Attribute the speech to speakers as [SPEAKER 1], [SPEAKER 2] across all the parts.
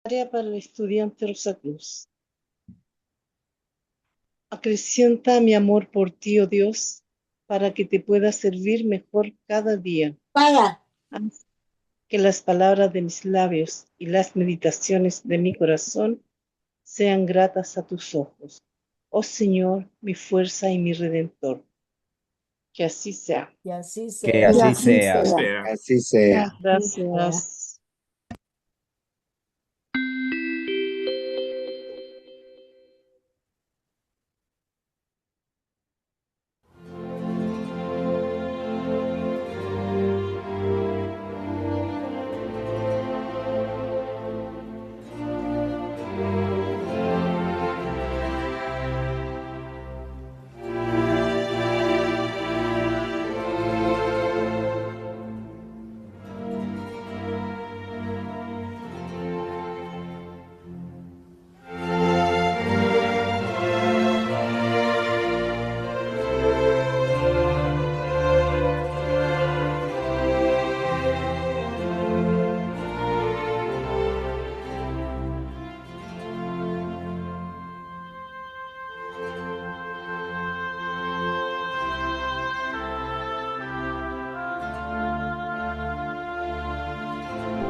[SPEAKER 1] Tarea para el estudiante Rosa Cruz. Acrecienta mi amor por ti, oh Dios, para que te pueda servir mejor cada día.
[SPEAKER 2] Paga.
[SPEAKER 1] Haz que las palabras de mis labios y las meditaciones de mi corazón sean gratas a tus ojos. Oh Señor, mi fuerza y mi redentor. Que así sea.
[SPEAKER 2] Y así
[SPEAKER 3] Que
[SPEAKER 2] sea.
[SPEAKER 4] Y
[SPEAKER 3] así
[SPEAKER 4] así
[SPEAKER 3] sea.
[SPEAKER 4] sea.
[SPEAKER 5] Así sea.
[SPEAKER 2] Así sea.
[SPEAKER 1] Gracias.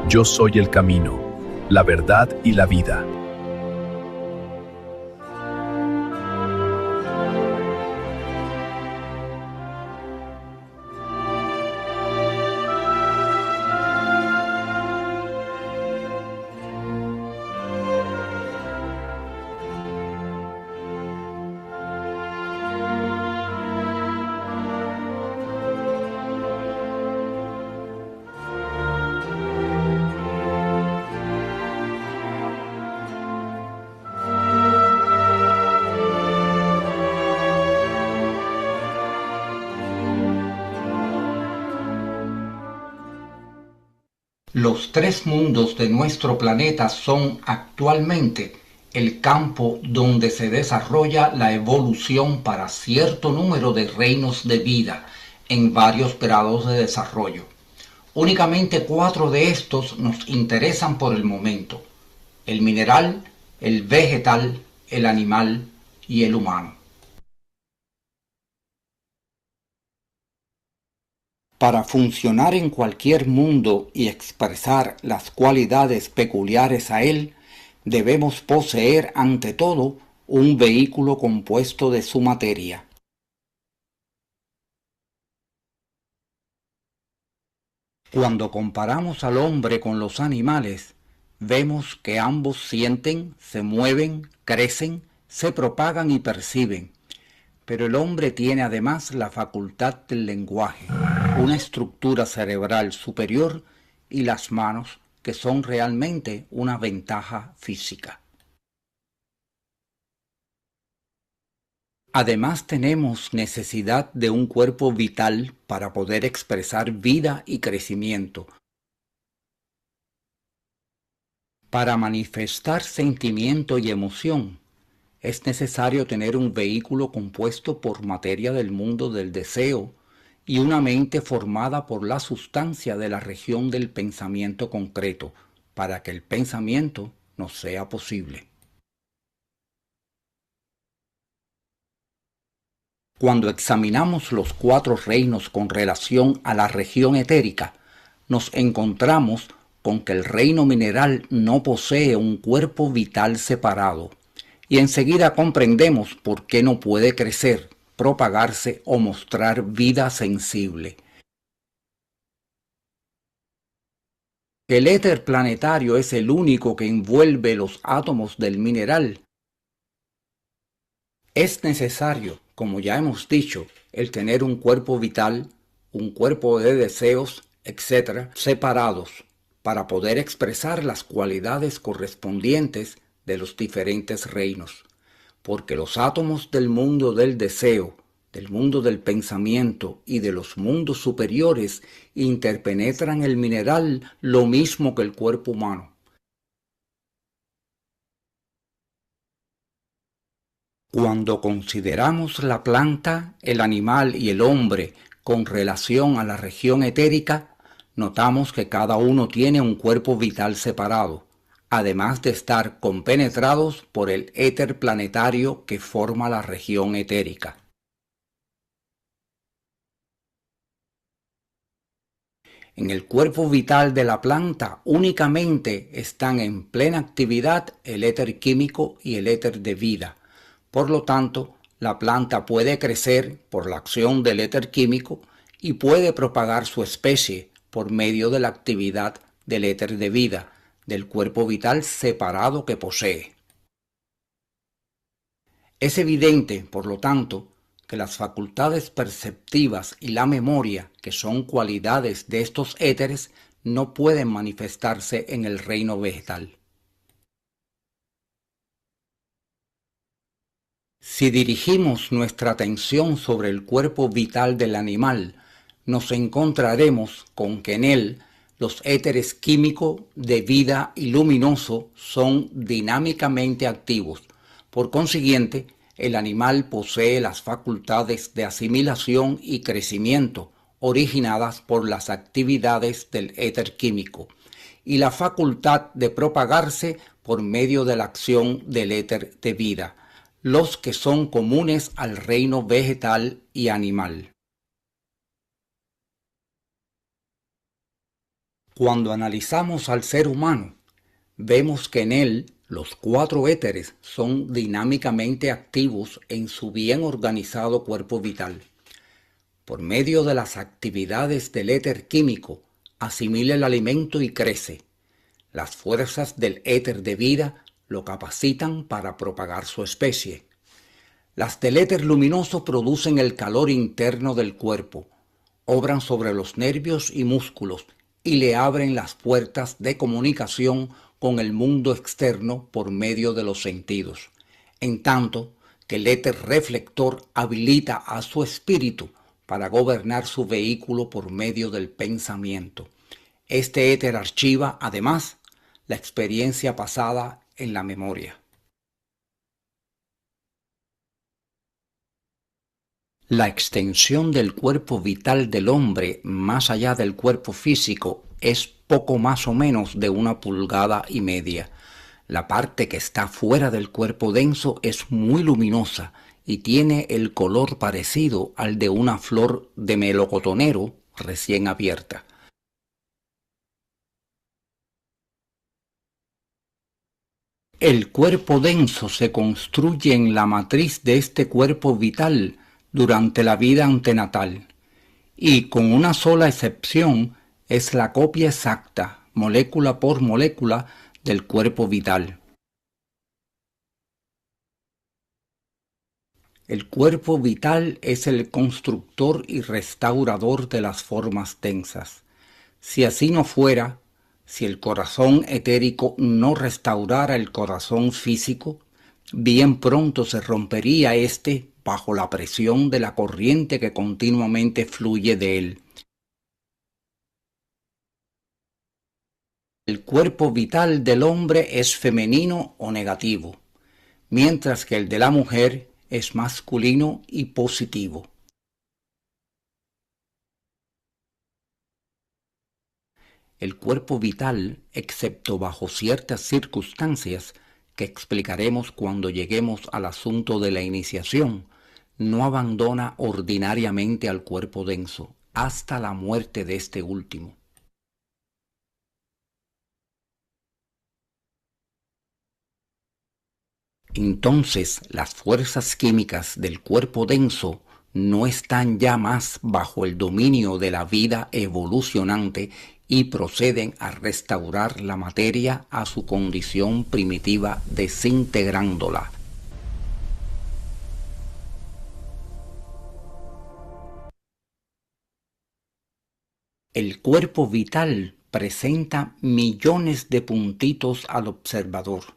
[SPEAKER 6] Yo soy el camino, la verdad y la vida.
[SPEAKER 7] Los tres mundos de nuestro planeta son actualmente el campo donde se desarrolla la evolución para cierto número de reinos de vida en varios grados de desarrollo. Únicamente 4 de estos nos interesan por el momento: el mineral, el vegetal, el animal y el humano. Para funcionar en cualquier mundo y expresar las cualidades peculiares a él, debemos poseer ante todo un vehículo compuesto de su materia. Cuando comparamos al hombre con los animales, vemos que ambos sienten, se mueven, crecen, se propagan y perciben. Pero el hombre tiene además la facultad del lenguaje, una estructura cerebral superior y las manos, que son realmente una ventaja física. Además tenemos necesidad de un cuerpo vital para poder expresar vida y crecimiento. Para manifestar sentimiento y emoción, es necesario tener un vehículo compuesto por materia del mundo del deseo y una mente formada por la sustancia de la región del pensamiento concreto, para que el pensamiento nos sea posible. Cuando examinamos los 4 reinos con relación a la región etérica, nos encontramos con que el reino mineral no posee un cuerpo vital separado, y enseguida comprendemos por qué no puede crecer, propagarse o mostrar vida sensible. El éter planetario es el único que envuelve los átomos del mineral. Es necesario, como ya hemos dicho, el tener un cuerpo vital, un cuerpo de deseos, etc., separados, para poder expresar las cualidades correspondientes de los diferentes reinos, porque los átomos del mundo del deseo, del mundo del pensamiento y de los mundos superiores interpenetran el mineral lo mismo que el cuerpo humano. Cuando consideramos la planta, el animal y el hombre con relación a la región etérica, notamos que cada uno tiene un cuerpo vital separado, además de estar compenetrados por el éter planetario que forma la región etérica. En el cuerpo vital de la planta únicamente están en plena actividad el éter químico y el éter de vida. Por lo tanto, la planta puede crecer por la acción del éter químico y puede propagar su especie por medio de la actividad del éter de vida, del cuerpo vital separado que posee. Es evidente, por lo tanto, que las facultades perceptivas y la memoria, que son cualidades de estos éteres, no pueden manifestarse en el reino vegetal. Si dirigimos nuestra atención sobre el cuerpo vital del animal, nos encontraremos con que en él los éteres químico, de vida y luminoso son dinámicamente activos. Por consiguiente, el animal posee las facultades de asimilación y crecimiento originadas por las actividades del éter químico y la facultad de propagarse por medio de la acción del éter de vida, los que son comunes al reino vegetal y animal. Cuando analizamos al ser humano, vemos que en él los 4 éteres son dinámicamente activos en su bien organizado cuerpo vital. Por medio de las actividades del éter químico, asimila el alimento y crece. Las fuerzas del éter de vida lo capacitan para propagar su especie. Las del éter luminoso producen el calor interno del cuerpo, obran sobre los nervios y músculos y le abren las puertas de comunicación con el mundo externo por medio de los sentidos, en tanto que el éter reflector habilita a su espíritu para gobernar su vehículo por medio del pensamiento. Este éter archiva, además, la experiencia pasada en la memoria. La extensión del cuerpo vital del hombre más allá del cuerpo físico es poco más o menos de 1,5 pulgadas. La parte que está fuera del cuerpo denso es muy luminosa y tiene el color parecido al de una flor de melocotonero recién abierta. El cuerpo denso se construye en la matriz de este cuerpo vital durante la vida antenatal, y con una sola excepción es la copia exacta, molécula por molécula, del cuerpo vital. El cuerpo vital es el constructor y restaurador de las formas densas. Si así no fuera, si el corazón etérico no restaurara el corazón físico, bien pronto se rompería éste bajo la presión de la corriente que continuamente fluye de él. El cuerpo vital del hombre es femenino o negativo, mientras que el de la mujer es masculino y positivo. El cuerpo vital, excepto bajo ciertas circunstancias que explicaremos cuando lleguemos al asunto de la iniciación, no abandona ordinariamente al cuerpo denso hasta la muerte de este último. Entonces, las fuerzas químicas del cuerpo denso no están ya más bajo el dominio de la vida evolucionante y proceden a restaurar la materia a su condición primitiva, desintegrándola. El cuerpo vital presenta millones de puntitos al observador.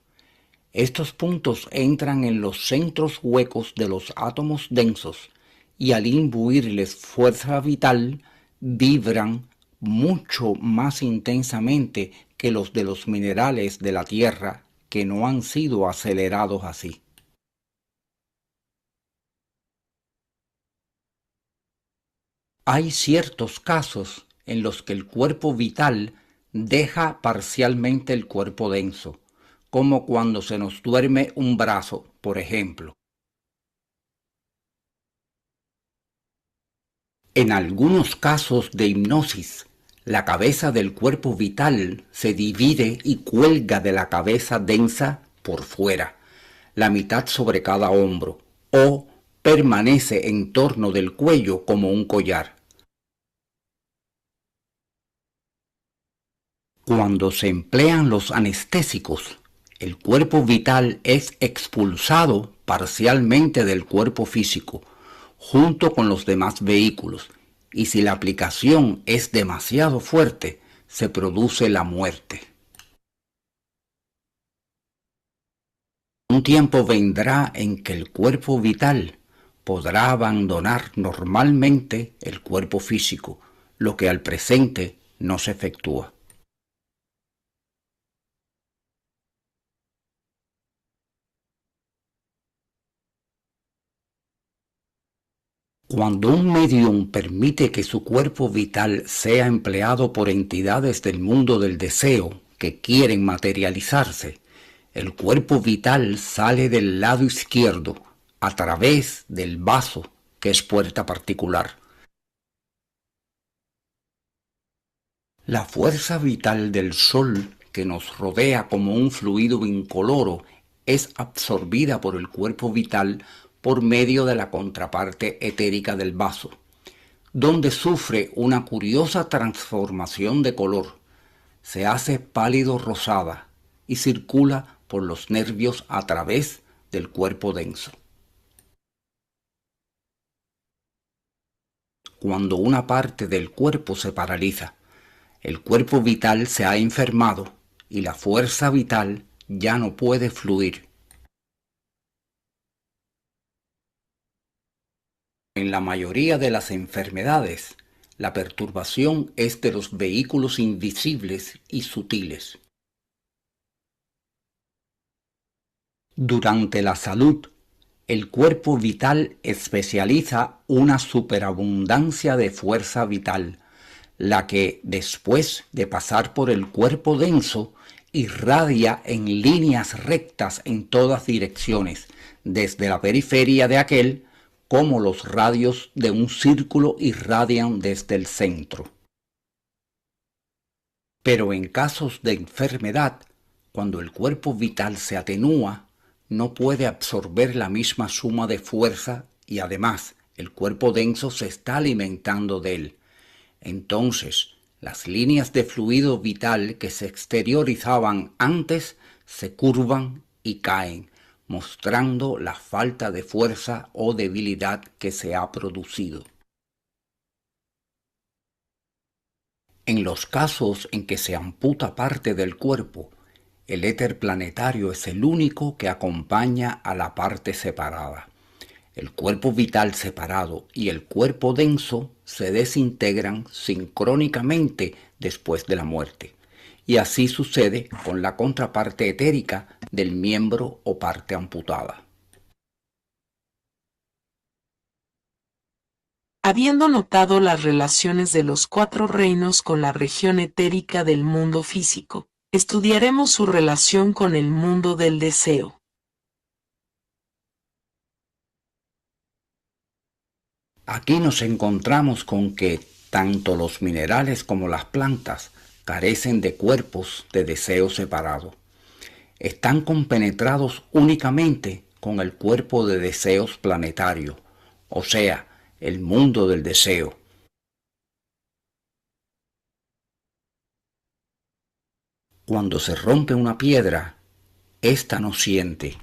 [SPEAKER 7] Estos puntos entran en los centros huecos de los átomos densos y al imbuirles fuerza vital, vibran mucho más intensamente que los de los minerales de la Tierra que no han sido acelerados así. Hay ciertos casos en los que el cuerpo vital deja parcialmente el cuerpo denso, como cuando se nos duerme un brazo, por ejemplo. En algunos casos de hipnosis, la cabeza del cuerpo vital se divide y cuelga de la cabeza densa por fuera, la mitad sobre cada hombro, o permanece en torno del cuello como un collar. Cuando se emplean los anestésicos, el cuerpo vital es expulsado parcialmente del cuerpo físico, junto con los demás vehículos, y si la aplicación es demasiado fuerte, se produce la muerte. Un tiempo vendrá en que el cuerpo vital podrá abandonar normalmente el cuerpo físico, lo que al presente no se efectúa. Cuando un medium permite que su cuerpo vital sea empleado por entidades del mundo del deseo que quieren materializarse, el cuerpo vital sale del lado izquierdo a través del vaso, que es puerta particular. La fuerza vital del Sol, que nos rodea como un fluido incoloro, es absorbida por el cuerpo vital por medio de la contraparte etérica del vaso, donde sufre una curiosa transformación de color. Se hace pálido rosada y circula por los nervios a través del cuerpo denso. Cuando una parte del cuerpo se paraliza, el cuerpo vital se ha enfermado y la fuerza vital ya no puede fluir. En la mayoría de las enfermedades, la perturbación es de los vehículos invisibles y sutiles. Durante la salud, el cuerpo vital especializa una superabundancia de fuerza vital, la que, después de pasar por el cuerpo denso, irradia en líneas rectas en todas direcciones, desde la periferia de aquel, como los radios de un círculo irradian desde el centro. Pero en casos de enfermedad, cuando el cuerpo vital se atenúa, no puede absorber la misma suma de fuerza y además el cuerpo denso se está alimentando de él. Entonces, las líneas de fluido vital que se exteriorizaban antes se curvan y caen, mostrando la falta de fuerza o debilidad que se ha producido. En los casos en que se amputa parte del cuerpo, el éter planetario es el único que acompaña a la parte separada. El cuerpo vital separado y el cuerpo denso se desintegran sincrónicamente después de la muerte. Y así sucede con la contraparte etérica del miembro o parte amputada.
[SPEAKER 2] Habiendo notado las relaciones de los cuatro reinos con la región etérica del mundo físico, estudiaremos su relación con el mundo del deseo.
[SPEAKER 7] Aquí nos encontramos con que tanto los minerales como las plantas carecen de cuerpos de deseo separado. Están compenetrados únicamente con el cuerpo de deseos planetario, o sea, el mundo del deseo. Cuando se rompe una piedra, ésta no siente,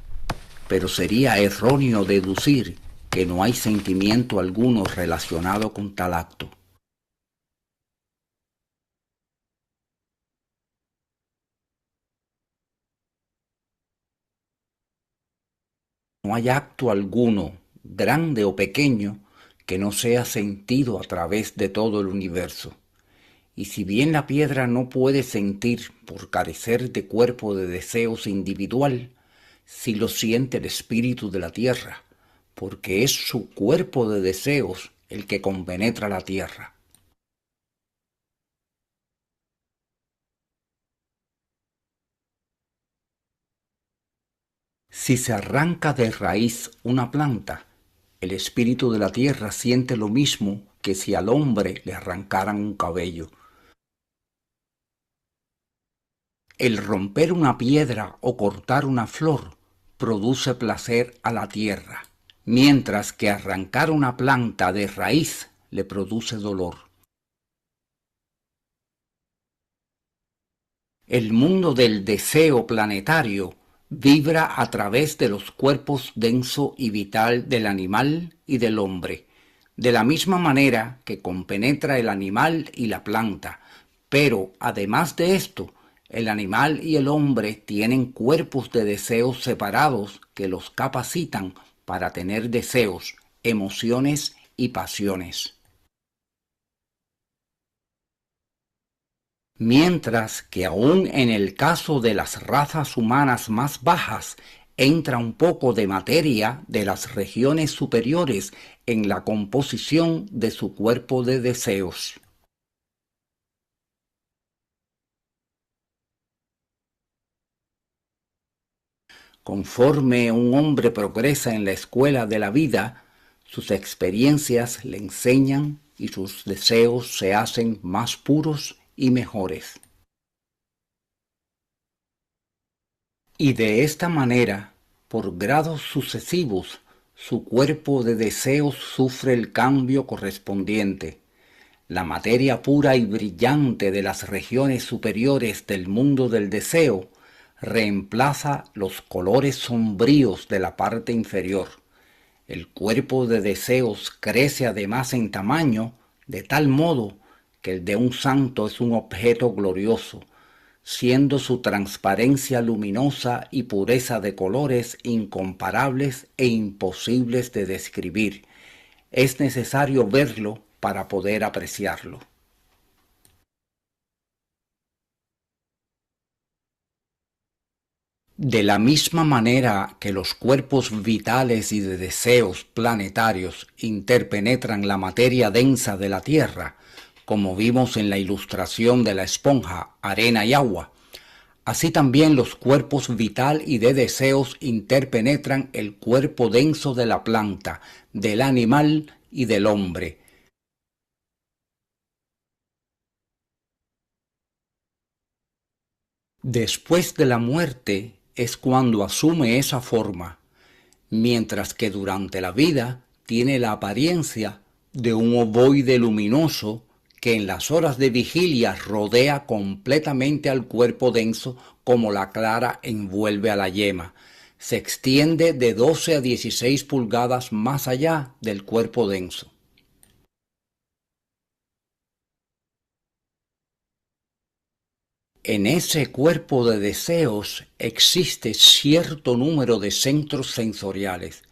[SPEAKER 7] pero sería erróneo deducir que no hay sentimiento alguno relacionado con tal acto. No hay acto alguno, grande o pequeño, que no sea sentido a través de todo el universo. Y si bien la piedra no puede sentir por carecer de cuerpo de deseos individual, sí lo siente el espíritu de la tierra, porque es su cuerpo de deseos el que compenetra la tierra. Si se arranca de raíz una planta, el espíritu de la tierra siente lo mismo que si al hombre le arrancaran un cabello. El romper una piedra o cortar una flor produce placer a la tierra, mientras que arrancar una planta de raíz le produce dolor. El mundo del deseo planetario vibra a través de los cuerpos denso y vital del animal y del hombre, de la misma manera que compenetra el animal y la planta, pero además de esto, el animal y el hombre tienen cuerpos de deseos separados que los capacitan para tener deseos, emociones y pasiones. Mientras que aún en el caso de las razas humanas más bajas, entra un poco de materia de las regiones superiores en la composición de su cuerpo de deseos. Conforme un hombre progresa en la escuela de la vida, sus experiencias le enseñan y sus deseos se hacen más puros y mejores. Y de esta manera, por grados sucesivos, su cuerpo de deseos sufre el cambio correspondiente. La materia pura y brillante de las regiones superiores del mundo del deseo reemplaza los colores sombríos de la parte inferior. El cuerpo de deseos crece además en tamaño, de tal modo que el de un santo es un objeto glorioso, siendo su transparencia luminosa y pureza de colores incomparables e imposibles de describir. Es necesario verlo para poder apreciarlo. De la misma manera que los cuerpos vitales y de deseos planetarios interpenetran la materia densa de la Tierra, como vimos en la ilustración de la esponja, arena y agua, así también los cuerpos vital y de deseos interpenetran el cuerpo denso de la planta, del animal y del hombre. Después de la muerte es cuando asume esa forma, mientras que durante la vida tiene la apariencia de un ovoide luminoso que en las horas de vigilia rodea completamente al cuerpo denso como la clara envuelve a la yema. Se extiende de 12 a 16 pulgadas más allá del cuerpo denso. En ese cuerpo de deseos existe cierto número de centros sensoriales,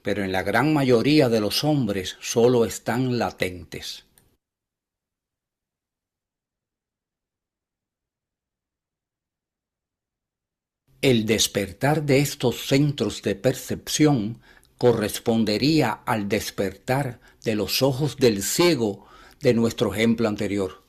[SPEAKER 7] pero en la gran mayoría de los hombres solo están latentes. El despertar de estos centros de percepción correspondería al despertar de los ojos del ciego de nuestro ejemplo anterior.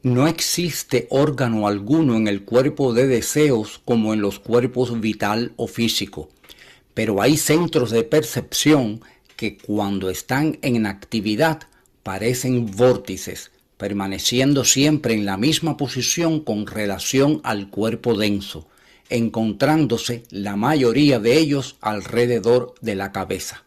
[SPEAKER 7] No existe órgano alguno en el cuerpo de deseos como en los cuerpos vital o físico, pero hay centros de percepción que cuando están en actividad parecen vórtices, permaneciendo siempre en la misma posición con relación al cuerpo denso, encontrándose la mayoría de ellos alrededor de la cabeza.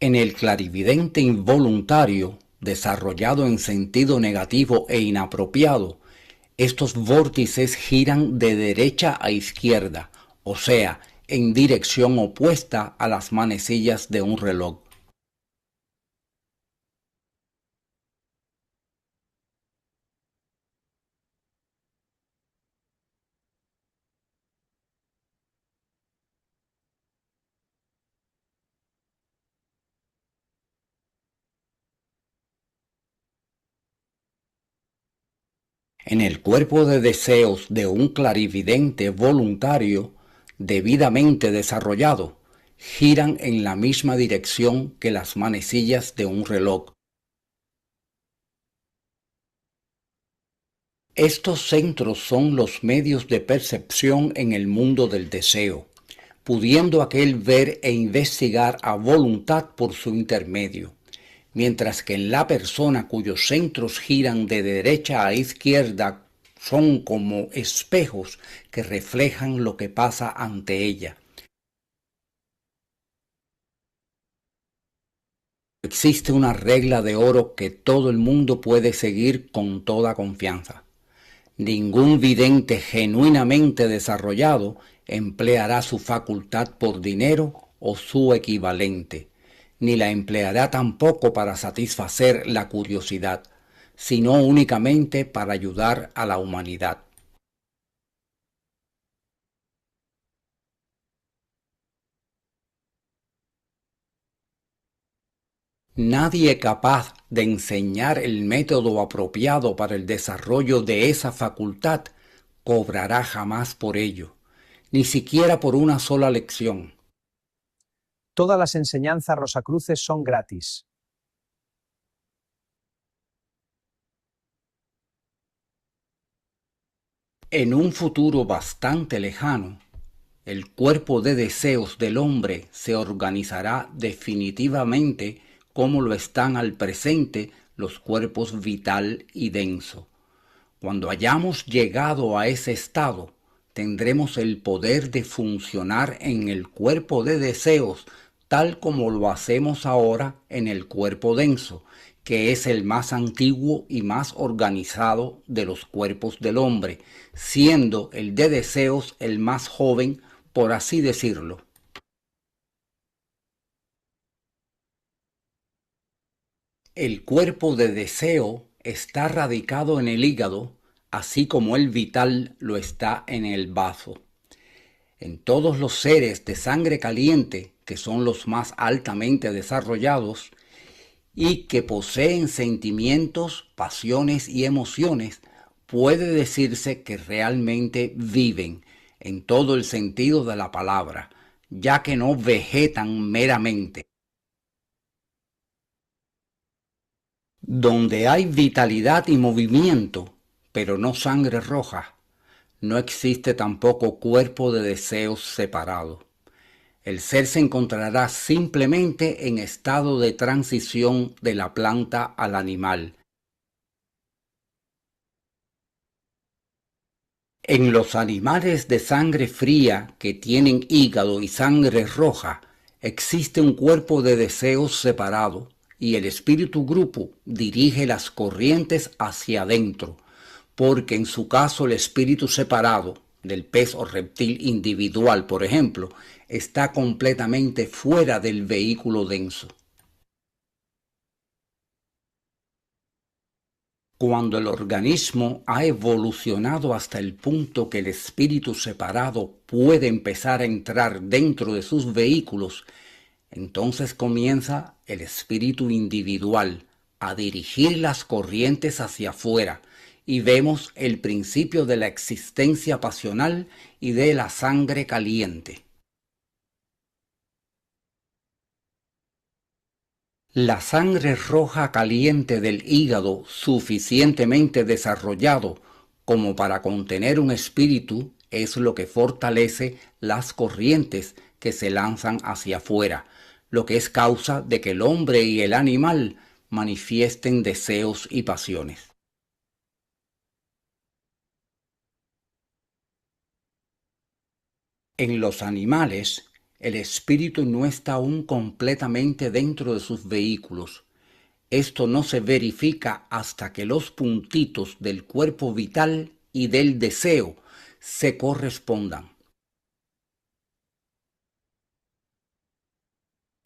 [SPEAKER 7] En el clarividente involuntario, desarrollado en sentido negativo e inapropiado, estos vórtices giran de derecha a izquierda, o sea, en dirección opuesta a las manecillas de un reloj. En el cuerpo de deseos de un clarividente voluntario debidamente desarrollado, giran en la misma dirección que las manecillas de un reloj. Estos centros son los medios de percepción en el mundo del deseo, pudiendo aquel ver e investigar a voluntad por su intermedio, mientras que en la persona cuyos centros giran de derecha a izquierda son como espejos que reflejan lo que pasa ante ella. Existe una regla de oro que todo el mundo puede seguir con toda confianza. Ningún vidente genuinamente desarrollado empleará su facultad por dinero o su equivalente, ni la empleará tampoco para satisfacer la curiosidad, sino únicamente para ayudar a la humanidad. Nadie capaz de enseñar el método apropiado para el desarrollo de esa facultad cobrará jamás por ello, ni siquiera por una sola lección.
[SPEAKER 3] Todas las enseñanzas rosacruces son gratis.
[SPEAKER 7] En un futuro bastante lejano, el cuerpo de deseos del hombre se organizará definitivamente como lo están al presente los cuerpos vital y denso. Cuando hayamos llegado a ese estado, tendremos el poder de funcionar en el cuerpo de deseos tal como lo hacemos ahora en el cuerpo denso, que es el más antiguo y más organizado de los cuerpos del hombre, siendo el de deseos el más joven, por así decirlo. El cuerpo de deseo está radicado en el hígado, así como el vital lo está en el bazo. En todos los seres de sangre caliente, que son los más altamente desarrollados y que poseen sentimientos, pasiones y emociones, puede decirse que realmente viven en todo el sentido de la palabra, ya que no vegetan meramente. Donde hay vitalidad y movimiento, pero no sangre roja, no existe tampoco cuerpo de deseos separado. El ser se encontrará simplemente en estado de transición de la planta al animal. En los animales de sangre fría que tienen hígado y sangre roja, existe un cuerpo de deseos separado y el espíritu grupo dirige las corrientes hacia adentro, porque en su caso el espíritu separado, del pez o reptil individual, por ejemplo, está completamente fuera del vehículo denso. Cuando el organismo ha evolucionado hasta el punto que el espíritu separado puede empezar a entrar dentro de sus vehículos, entonces comienza el espíritu individual a dirigir las corrientes hacia afuera, y vemos el principio de la existencia pasional y de la sangre caliente. La sangre roja caliente del hígado suficientemente desarrollado como para contener un espíritu es lo que fortalece las corrientes que se lanzan hacia afuera, lo que es causa de que el hombre y el animal manifiesten deseos y pasiones. En los animales, el espíritu no está aún completamente dentro de sus vehículos. Esto no se verifica hasta que los puntitos del cuerpo vital y del deseo se correspondan.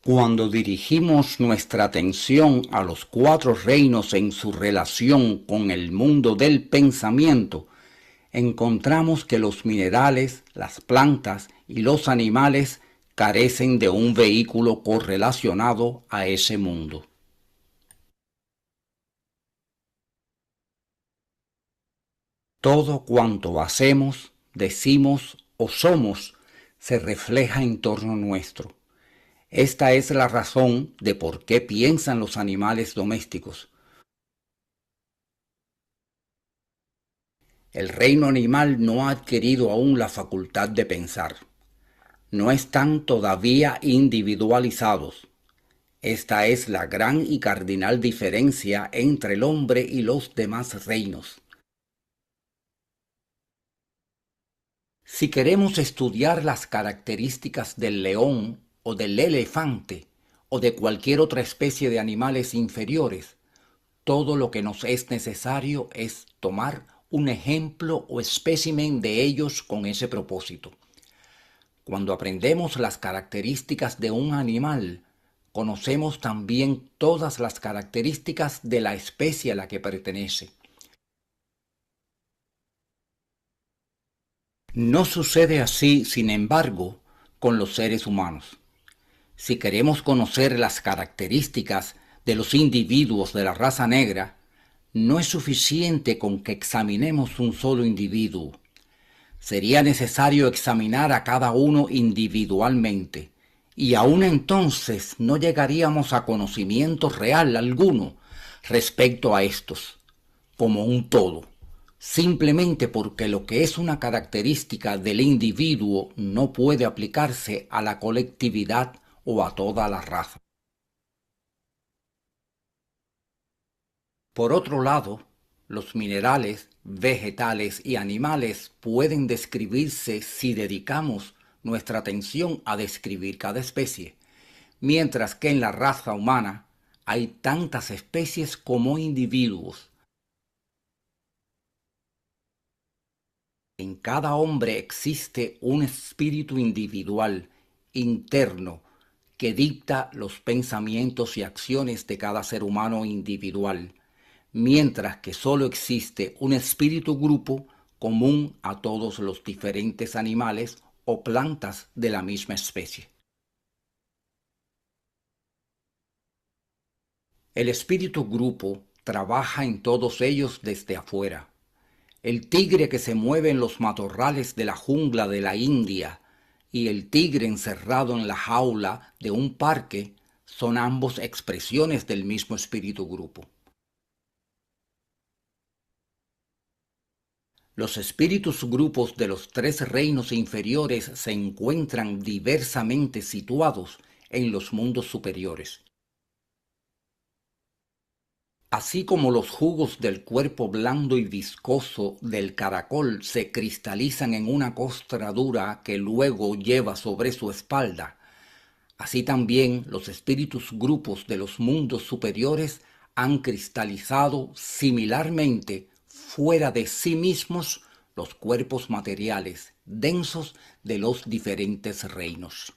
[SPEAKER 7] Cuando dirigimos nuestra atención a los cuatro reinos en su relación con el mundo del pensamiento, encontramos que los minerales, las plantas y los animales carecen de un vehículo correlacionado a ese mundo. . Todo cuanto hacemos, decimos o somos se refleja en torno nuestro. Esta es la razón de por qué piensan los animales domésticos. El reino animal no ha adquirido aún la facultad de pensar. No están todavía individualizados. Esta es la gran y cardinal diferencia entre el hombre y los demás reinos. Si queremos estudiar las características del león o del elefante o de cualquier otra especie de animales inferiores, todo lo que nos es necesario es tomar un ejemplo o espécimen de ellos con ese propósito. Cuando aprendemos las características de un animal, conocemos también todas las características de la especie a la que pertenece. No sucede así, sin embargo, con los seres humanos. Si queremos conocer las características de los individuos de la raza negra, no es suficiente con que examinemos un solo individuo. Sería necesario examinar a cada uno individualmente, y aún entonces no llegaríamos a conocimiento real alguno respecto a estos, como un todo, simplemente porque lo que es una característica del individuo no puede aplicarse a la colectividad o a toda la raza. Por otro lado, los minerales, vegetales y animales pueden describirse si dedicamos nuestra atención a describir cada especie, mientras que en la raza humana hay tantas especies como individuos. En cada hombre existe un espíritu individual, interno, que dicta los pensamientos y acciones de cada ser humano individual, mientras que solo existe un espíritu grupo común a todos los diferentes animales o plantas de la misma especie. El espíritu grupo trabaja en todos ellos desde afuera. El tigre que se mueve en los matorrales de la jungla de la India y el tigre encerrado en la jaula de un parque son ambos expresiones del mismo espíritu grupo. Los espíritus grupos de los tres reinos inferiores se encuentran diversamente situados en los mundos superiores. Así como los jugos del cuerpo blando y viscoso del caracol se cristalizan en una costra dura que luego lleva sobre su espalda, así también los espíritus grupos de los mundos superiores han cristalizado similarmente fuera de sí mismos los cuerpos materiales densos de los diferentes reinos.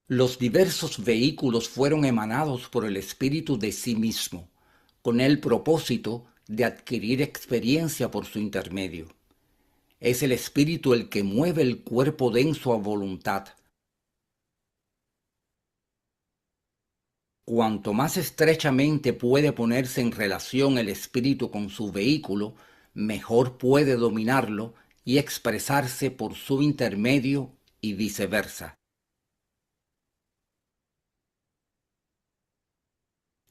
[SPEAKER 7] Los diversos vehículos fueron emanados por el espíritu de sí mismo, con el propósito de adquirir experiencia por su intermedio. Es el espíritu el que mueve el cuerpo denso a voluntad. Cuanto más estrechamente puede ponerse en relación el espíritu con su vehículo, mejor puede dominarlo y expresarse por su intermedio y viceversa.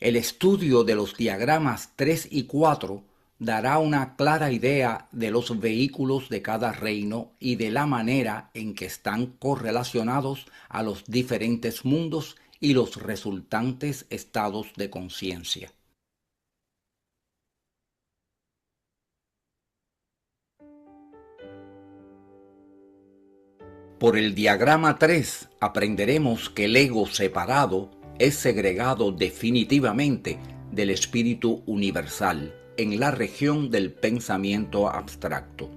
[SPEAKER 7] El estudio de los diagramas 3 y 4 dará una clara idea de los vehículos de cada reino y de la manera en que están correlacionados a los diferentes mundos y los resultantes estados de conciencia. Por el diagrama 3 aprenderemos que el ego separado es segregado definitivamente del espíritu universal en la región del pensamiento abstracto.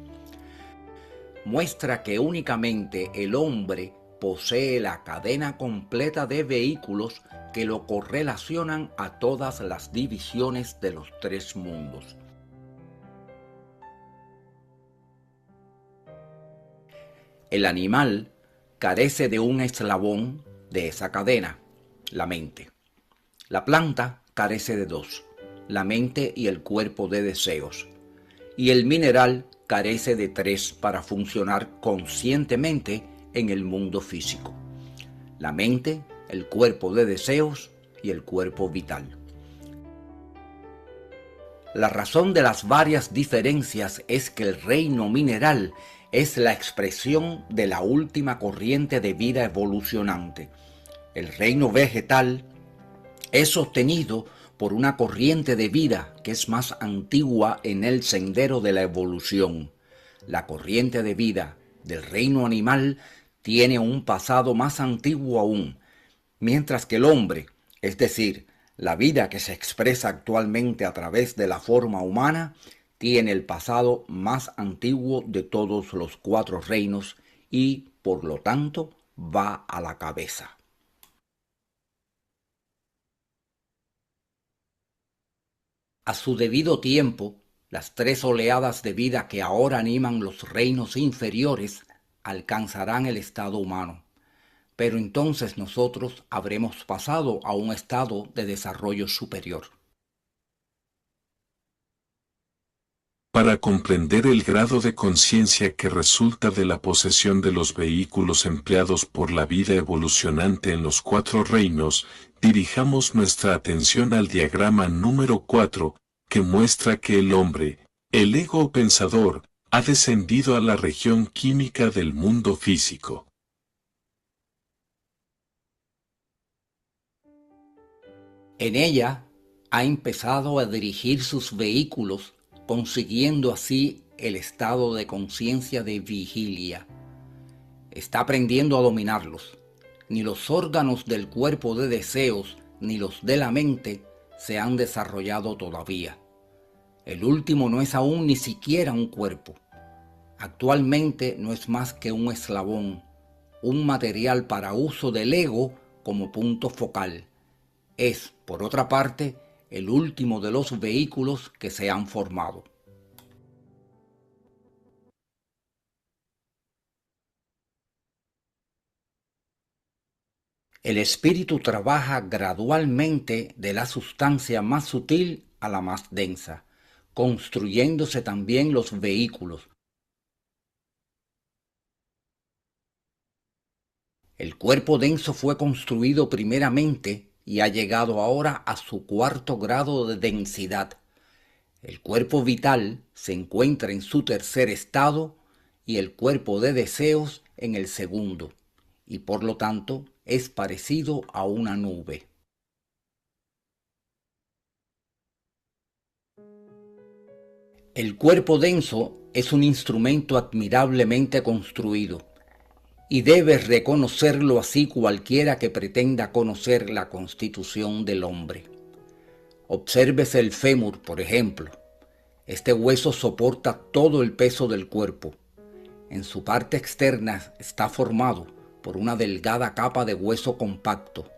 [SPEAKER 7] Muestra que únicamente el hombre posee la cadena completa de vehículos que lo correlacionan a todas las divisiones de los tres mundos. El animal carece de un eslabón de esa cadena, la mente. La planta carece de dos, la mente y el cuerpo de deseos. Y el mineral carece de tres para funcionar conscientemente en el mundo físico: la mente, el cuerpo de deseos y el cuerpo vital. La razón de las varias diferencias es que el reino mineral es la expresión de la última corriente de vida evolucionante. El reino vegetal es sostenido por una corriente de vida que es más antigua en el sendero de la evolución. La corriente de vida del reino animal tiene un pasado más antiguo aún, mientras que el hombre, es decir, la vida que se expresa actualmente a través de la forma humana, tiene el pasado más antiguo de todos los cuatro reinos y, por lo tanto, va a la cabeza. A su debido tiempo, las tres oleadas de vida que ahora animan los reinos inferiores alcanzarán el estado humano. Pero entonces nosotros habremos pasado a un estado de desarrollo superior.
[SPEAKER 4] Para comprender el grado de conciencia que resulta de la posesión de los vehículos empleados por la vida evolucionante en los cuatro reinos, dirijamos nuestra atención al diagrama número 4, que muestra que el hombre, el ego pensador, ha descendido a la región química del mundo físico.
[SPEAKER 7] En ella ha empezado a dirigir sus vehículos, consiguiendo así el estado de conciencia de vigilia. Está aprendiendo a dominarlos. Ni los órganos del cuerpo de deseos ni los de la mente se han desarrollado todavía. El último no es aún ni siquiera un cuerpo. Actualmente no es más que un eslabón, un material para uso del ego como punto focal. Es, por otra parte, el último de los vehículos que se han formado. El espíritu trabaja gradualmente de la sustancia más sutil a la más densa, construyéndose también los vehículos. El cuerpo denso fue construido primeramente y ha llegado ahora a su cuarto grado de densidad. El cuerpo vital se encuentra en su tercer estado y el cuerpo de deseos en el segundo, y por lo tanto es parecido a una nube. El cuerpo denso es un instrumento admirablemente construido, y debe reconocerlo así cualquiera que pretenda conocer la constitución del hombre. Obsérvese el fémur, por ejemplo. Este hueso soporta todo el peso del cuerpo. En su parte externa está formado por una delgada capa de hueso compacto,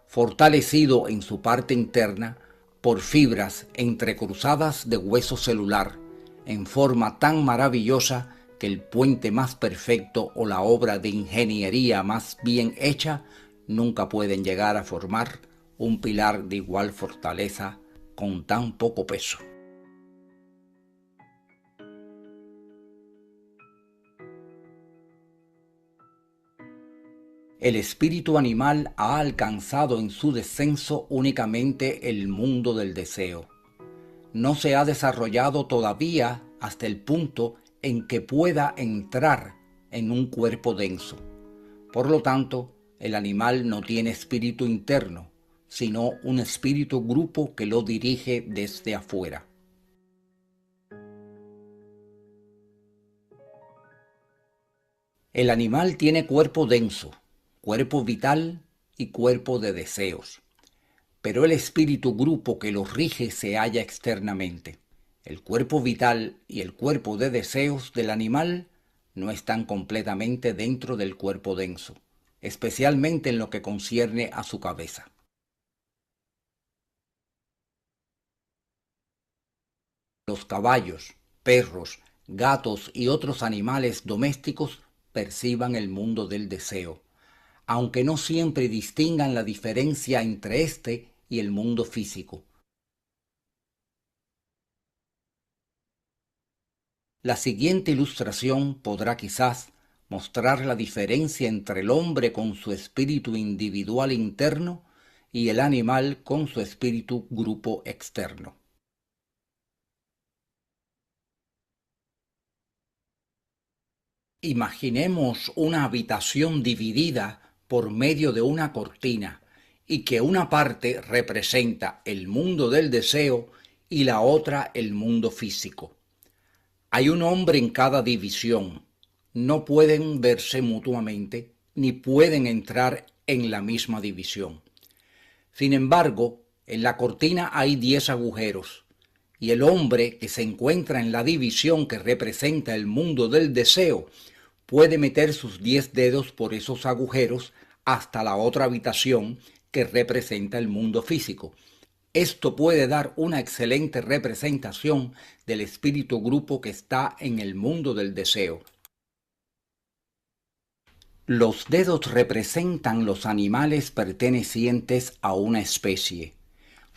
[SPEAKER 7] fortalecido en su parte interna por fibras entrecruzadas de hueso celular, en forma tan maravillosa que el puente más perfecto o la obra de ingeniería más bien hecha nunca pueden llegar a formar un pilar de igual fortaleza con tan poco peso. El espíritu animal ha alcanzado en su descenso únicamente el mundo del deseo. No se ha desarrollado todavía hasta el punto en que pueda entrar en un cuerpo denso. Por lo tanto, el animal no tiene espíritu interno, sino un espíritu grupo que lo dirige desde afuera. El animal tiene cuerpo denso, cuerpo vital y cuerpo de deseos, pero el espíritu grupo que lo rige se halla externamente. El cuerpo vital y el cuerpo de deseos del animal no están completamente dentro del cuerpo denso, especialmente en lo que concierne a su cabeza. Los caballos, perros, gatos y otros animales domésticos perciban el mundo del deseo, aunque no siempre distingan la diferencia entre este y el mundo físico. La siguiente ilustración podrá quizás mostrar la diferencia entre el hombre con su espíritu individual interno y el animal con su espíritu grupo externo. Imaginemos una habitación dividida por medio de una cortina y que una parte representa el mundo del deseo y la otra el mundo físico. Hay un hombre en cada división. No pueden verse mutuamente ni pueden entrar en la misma división. Sin embargo, en la cortina hay 10 agujeros y el hombre que se encuentra en la división que representa el mundo del deseo puede meter sus 10 dedos por esos agujeros hasta la otra habitación que representa el mundo físico. Esto puede dar una excelente representación del espíritu grupo que está en el mundo del deseo. Los dedos representan los animales pertenecientes a una especie.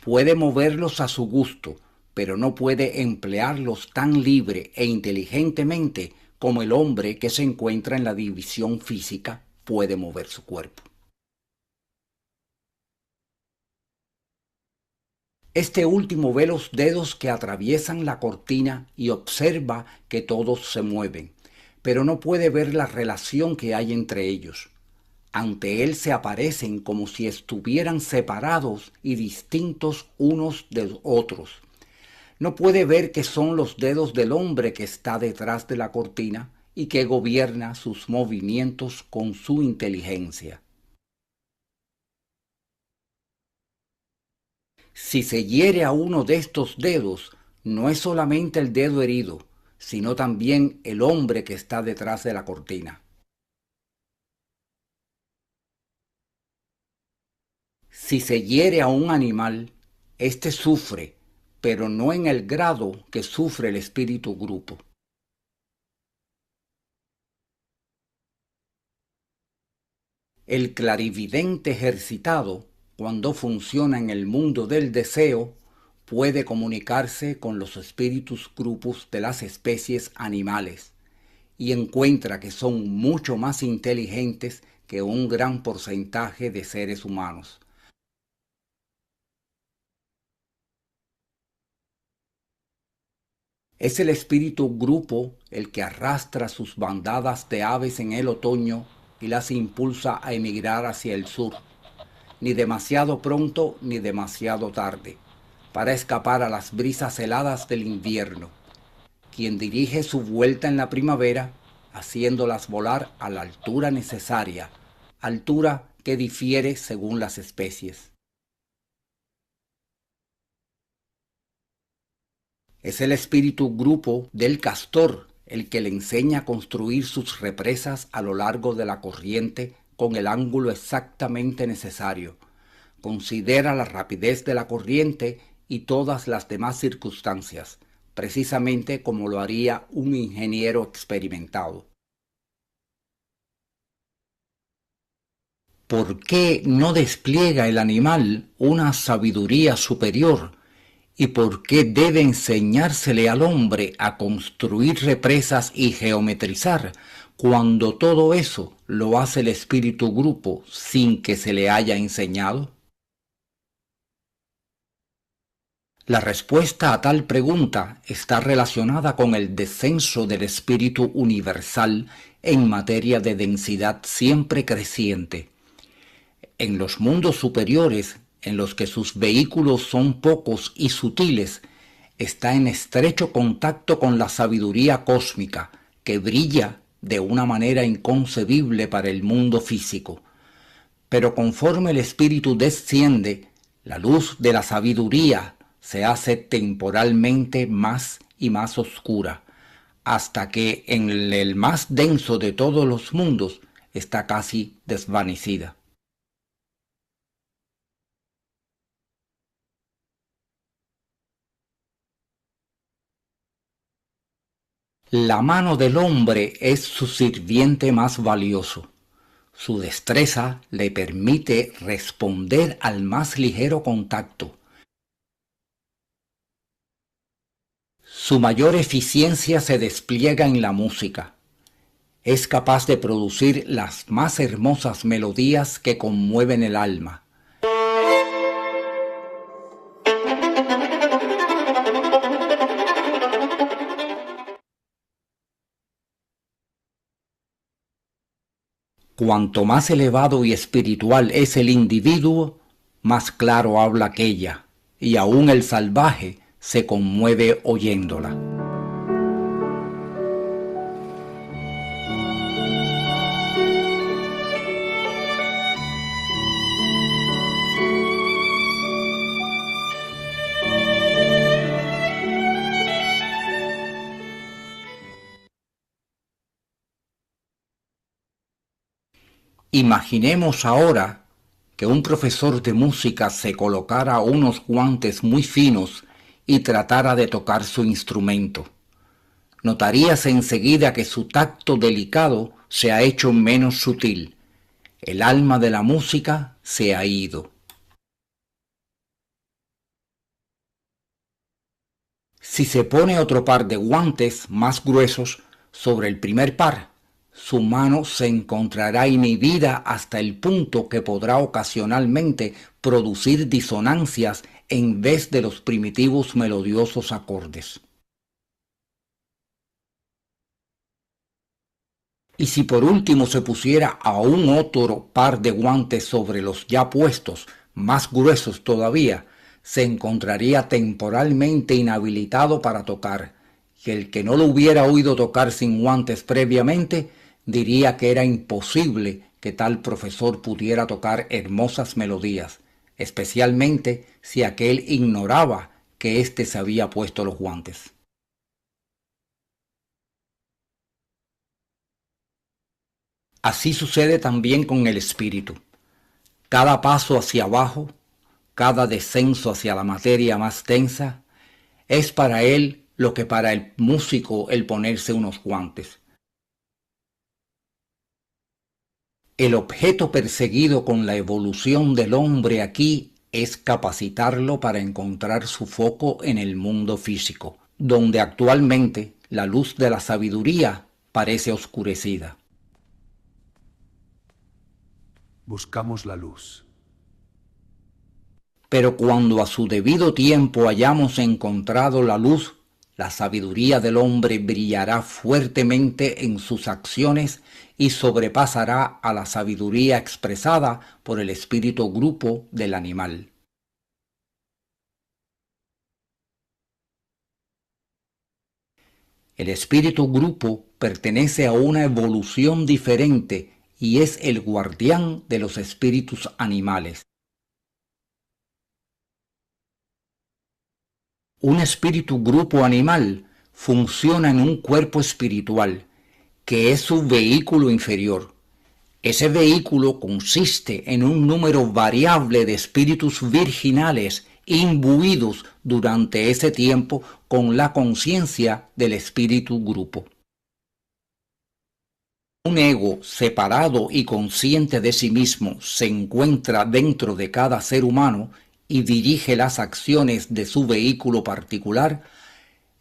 [SPEAKER 7] Puede moverlos a su gusto, pero no puede emplearlos tan libre e inteligentemente como el hombre que se encuentra en la división física puede mover su cuerpo. Este último ve los dedos que atraviesan la cortina y observa que todos se mueven, pero no puede ver la relación que hay entre ellos. Ante él se aparecen como si estuvieran separados y distintos unos de otros. No puede ver que son los dedos del hombre que está detrás de la cortina y que gobierna sus movimientos con su inteligencia. Si se hiere a uno de estos dedos, no es solamente el dedo herido, sino también el hombre que está detrás de la cortina. Si se hiere a un animal, éste sufre, pero no en el grado que sufre el espíritu grupo. El clarividente ejercitado, cuando funciona en el mundo del deseo, puede comunicarse con los espíritus grupos de las especies animales y encuentra que son mucho más inteligentes que un gran porcentaje de seres humanos. Es el espíritu grupo el que arrastra sus bandadas de aves en el otoño y las impulsa a emigrar hacia el sur, ni demasiado pronto ni demasiado tarde, para escapar a las brisas heladas del invierno, quien dirige su vuelta en la primavera, haciéndolas volar a la altura necesaria, altura que difiere según las especies. Es el espíritu grupo del castor el que le enseña a construir sus represas a lo largo de la corriente con el ángulo exactamente necesario. Considera la rapidez de la corriente y todas las demás circunstancias, precisamente como lo haría un ingeniero experimentado. ¿Por qué no despliega el animal una sabiduría superior? ¿Y por qué debe enseñársele al hombre a construir represas y geometrizar, cuando todo eso lo hace el espíritu grupo sin que se le haya enseñado? La respuesta a tal pregunta está relacionada con el descenso del espíritu universal en materia de densidad siempre creciente. En los mundos superiores, en los que sus vehículos son pocos y sutiles, está en estrecho contacto con la sabiduría cósmica, que brilla de una manera inconcebible para el mundo físico. Pero conforme el espíritu desciende, la luz de la sabiduría se hace temporalmente más y más oscura, hasta que en el más denso de todos los mundos está casi desvanecida. La mano del hombre es su sirviente más valioso. Su destreza le permite responder al más ligero contacto. Su mayor eficiencia se despliega en la música. Es capaz de producir las más hermosas melodías que conmueven el alma. Cuanto más elevado y espiritual es el individuo, más claro habla aquella, y aún el salvaje se conmueve oyéndola. Imaginemos ahora que un profesor de música se colocara unos guantes muy finos y tratara de tocar su instrumento. Notarías enseguida que su tacto delicado se ha hecho menos sutil. El alma de la música se ha ido. Si se pone otro par de guantes más gruesos sobre el primer par, su mano se encontrará inhibida hasta el punto que podrá ocasionalmente producir disonancias en vez de los primitivos melodiosos acordes. Y si por último se pusiera aún otro par de guantes sobre los ya puestos, más gruesos todavía, se encontraría temporalmente inhabilitado para tocar, y el que no lo hubiera oído tocar sin guantes previamente, diría que era imposible que tal profesor pudiera tocar hermosas melodías, especialmente si aquel ignoraba que éste se había puesto los guantes. Así sucede también con el espíritu. Cada paso hacia abajo, cada descenso hacia la materia más densa, es para él lo que para el músico el ponerse unos guantes. El objeto perseguido con la evolución del hombre aquí es capacitarlo para encontrar su foco en el mundo físico, donde actualmente la luz de la sabiduría parece oscurecida.
[SPEAKER 6] Buscamos la luz.
[SPEAKER 7] Pero cuando a su debido tiempo hayamos encontrado la luz, la sabiduría del hombre brillará fuertemente en sus acciones y sobrepasará a la sabiduría expresada por el espíritu grupo del animal. El espíritu grupo pertenece a una evolución diferente y es el guardián de los espíritus animales. Un espíritu grupo animal funciona en un cuerpo espiritual, que es su vehículo inferior. Ese vehículo consiste en un número variable de espíritus virginales imbuidos durante ese tiempo con la conciencia del espíritu grupo. Un ego separado y consciente de sí mismo se encuentra dentro de cada ser humano y dirige las acciones de su vehículo particular.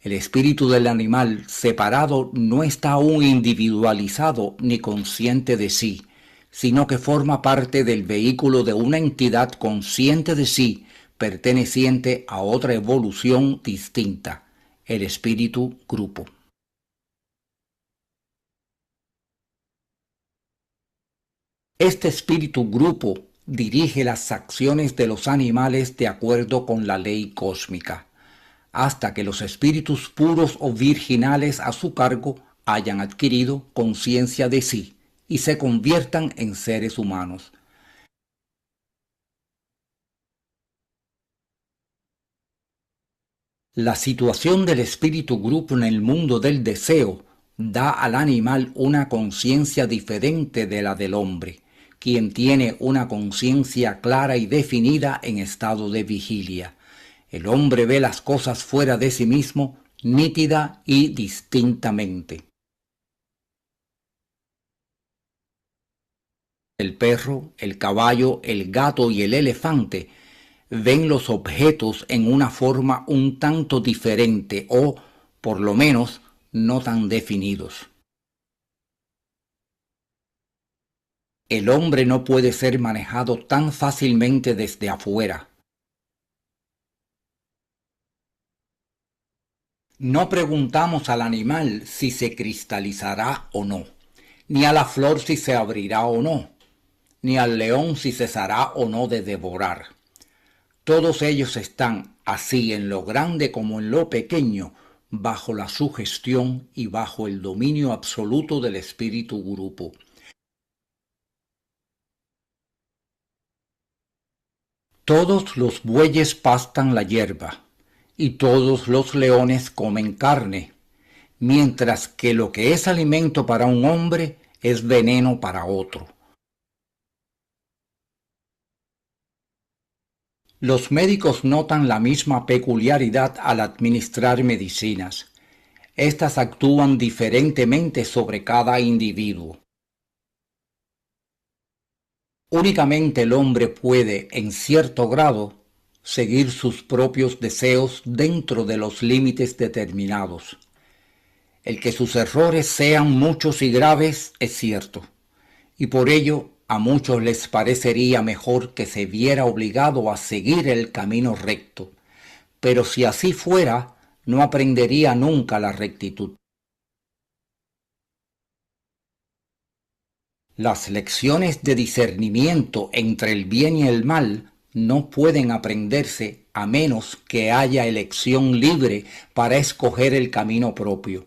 [SPEAKER 7] El espíritu del animal separado no está aún individualizado ni consciente de sí, sino que forma parte del vehículo de una entidad consciente de sí, perteneciente a otra evolución distinta, el espíritu grupo. Este espíritu grupo dirige las acciones de los animales de acuerdo con la ley cósmica, hasta que los espíritus puros o virginales a su cargo hayan adquirido conciencia de sí y se conviertan en seres humanos. La situación del espíritu grupo en el mundo del deseo da al animal una conciencia diferente de la del hombre, quien tiene una conciencia clara y definida en estado de vigilia. El hombre ve las cosas fuera de sí mismo, nítida y distintamente. El perro, el caballo, el gato y el elefante ven los objetos en una forma un tanto diferente o, por lo menos no tan definidos. El hombre no puede ser manejado tan fácilmente desde afuera. No preguntamos al animal si se cristalizará o no, ni a la flor si se abrirá o no, ni al león si cesará o no de devorar. Todos ellos están, así en lo grande como en lo pequeño, bajo la sugestión y bajo el dominio absoluto del espíritu grupo. Todos los bueyes pastan la hierba, y todos los leones comen carne, mientras que lo que es alimento para un hombre es veneno para otro. Los médicos notan la misma peculiaridad al administrar medicinas. Estas actúan diferentemente sobre cada individuo. Únicamente el hombre puede, en cierto grado, seguir sus propios deseos dentro de los límites determinados. El que sus errores sean muchos y graves es cierto, y por ello a muchos les parecería mejor que se viera obligado a seguir el camino recto, pero si así fuera, no aprendería nunca la rectitud. Las lecciones de discernimiento entre el bien y el mal no pueden aprenderse a menos que haya elección libre para escoger el camino propio,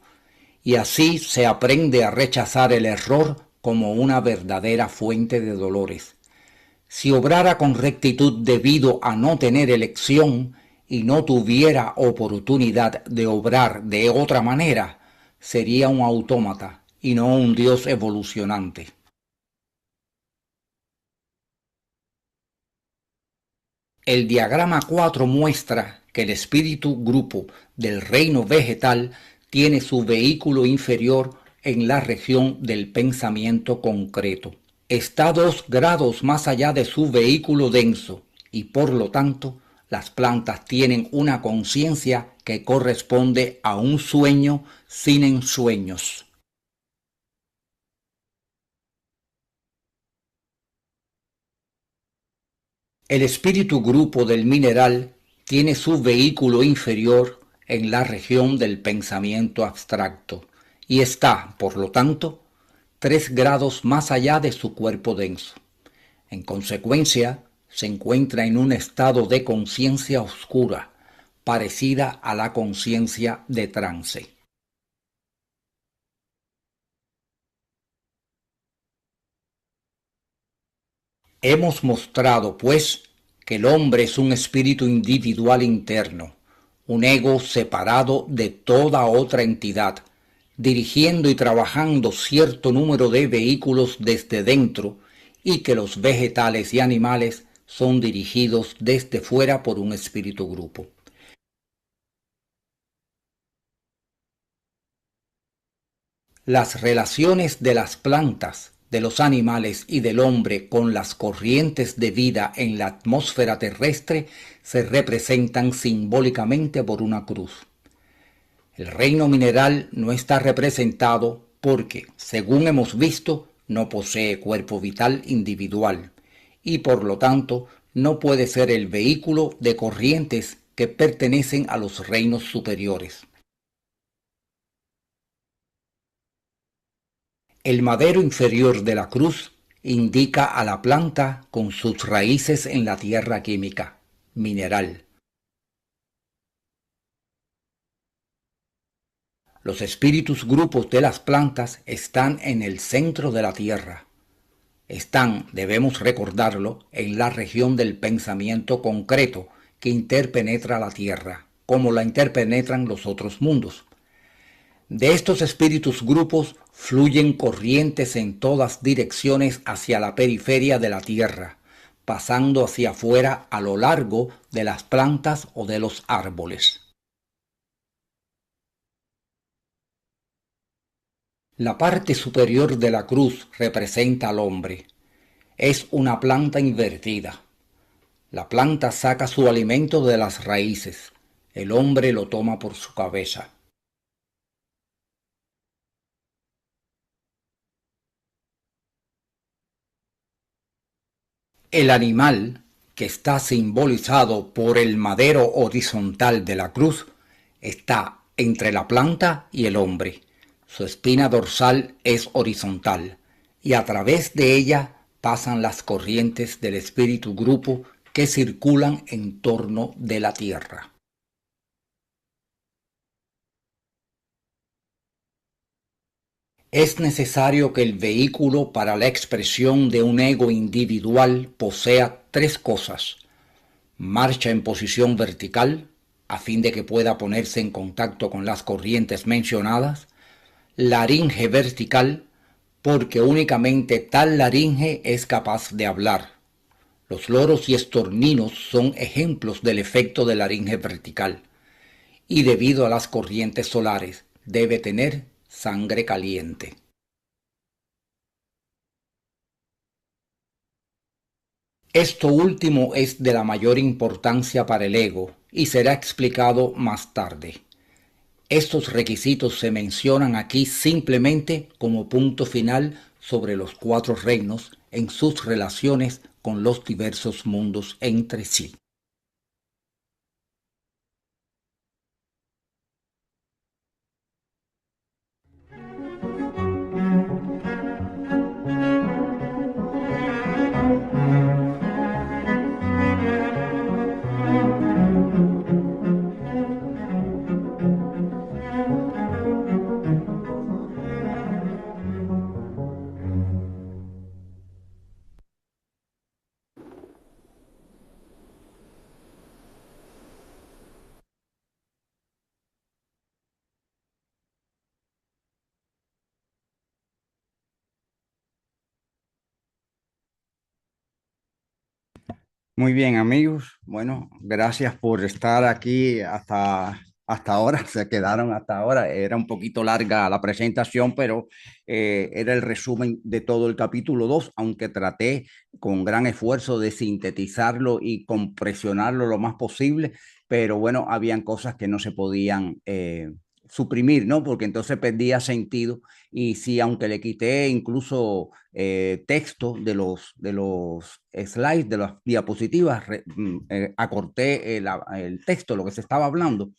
[SPEAKER 7] y así se aprende a rechazar el error como una verdadera fuente de dolores. Si obrara con rectitud debido a no tener elección y no tuviera oportunidad de obrar de otra manera, sería un autómata y no un Dios evolucionante. El diagrama 4 muestra que el espíritu grupo del reino vegetal tiene su vehículo inferior en la región del pensamiento concreto. Está 2 grados más allá de su vehículo denso y por lo tanto las plantas tienen una conciencia que corresponde a un sueño sin ensueños. El espíritu grupo del mineral tiene su vehículo inferior en la región del pensamiento abstracto y está, por lo tanto, 3 grados más allá de su cuerpo denso. En consecuencia, se encuentra en un estado de conciencia oscura, parecida a la conciencia de trance. Hemos mostrado, pues, que el hombre es un espíritu individual interno, un ego separado de toda otra entidad, dirigiendo y trabajando cierto número de vehículos desde dentro, y que los vegetales y animales son dirigidos desde fuera por un espíritu grupo. Las relaciones de las plantas, de los animales y del hombre con las corrientes de vida en la atmósfera terrestre se representan simbólicamente por una cruz. El reino mineral no está representado porque, según hemos visto, no posee cuerpo vital individual y por lo tanto no puede ser el vehículo de corrientes que pertenecen a los reinos superiores. El madero inferior de la cruz indica a la planta con sus raíces en la tierra química, mineral. Los espíritus grupos de las plantas están en el centro de la tierra. Están, debemos recordarlo, en la región del pensamiento concreto que interpenetra la tierra, como la interpenetran los otros mundos. De estos espíritus grupos fluyen corrientes en todas direcciones hacia la periferia de la tierra, pasando hacia afuera a lo largo de las plantas o de los árboles. La parte superior de la cruz representa al hombre. Es una planta invertida. La planta saca su alimento de las raíces. El hombre lo toma por su cabeza. El animal, que está simbolizado por el madero horizontal de la cruz, está entre la planta y el hombre. Su espina dorsal es horizontal y a través de ella pasan las corrientes del espíritu grupo que circulan en torno de la tierra. Es necesario que el vehículo para la expresión de un ego individual posea tres cosas: marcha en posición vertical, a fin de que pueda ponerse en contacto con las corrientes mencionadas; laringe vertical, porque únicamente tal laringe es capaz de hablar. Los loros y estorninos son ejemplos del efecto de laringe vertical. Y debido a las corrientes solares, debe tener sangre caliente. Esto último es de la mayor importancia para el ego y será explicado más tarde. Estos requisitos se mencionan aquí simplemente como punto final sobre los cuatro reinos en sus relaciones con los diversos mundos entre sí. Muy bien, amigos. Bueno, gracias por estar aquí hasta ahora. Se quedaron hasta ahora. Era un poquito larga la presentación, pero era el resumen de todo el capítulo 2, aunque traté con gran esfuerzo de sintetizarlo y compresionarlo lo más posible. Pero bueno, habían cosas que no se podían suprimir, ¿no? Porque entonces perdía sentido. Y sí, aunque le quité incluso texto de los slides, de las diapositivas, acorté el texto, lo que se estaba hablando,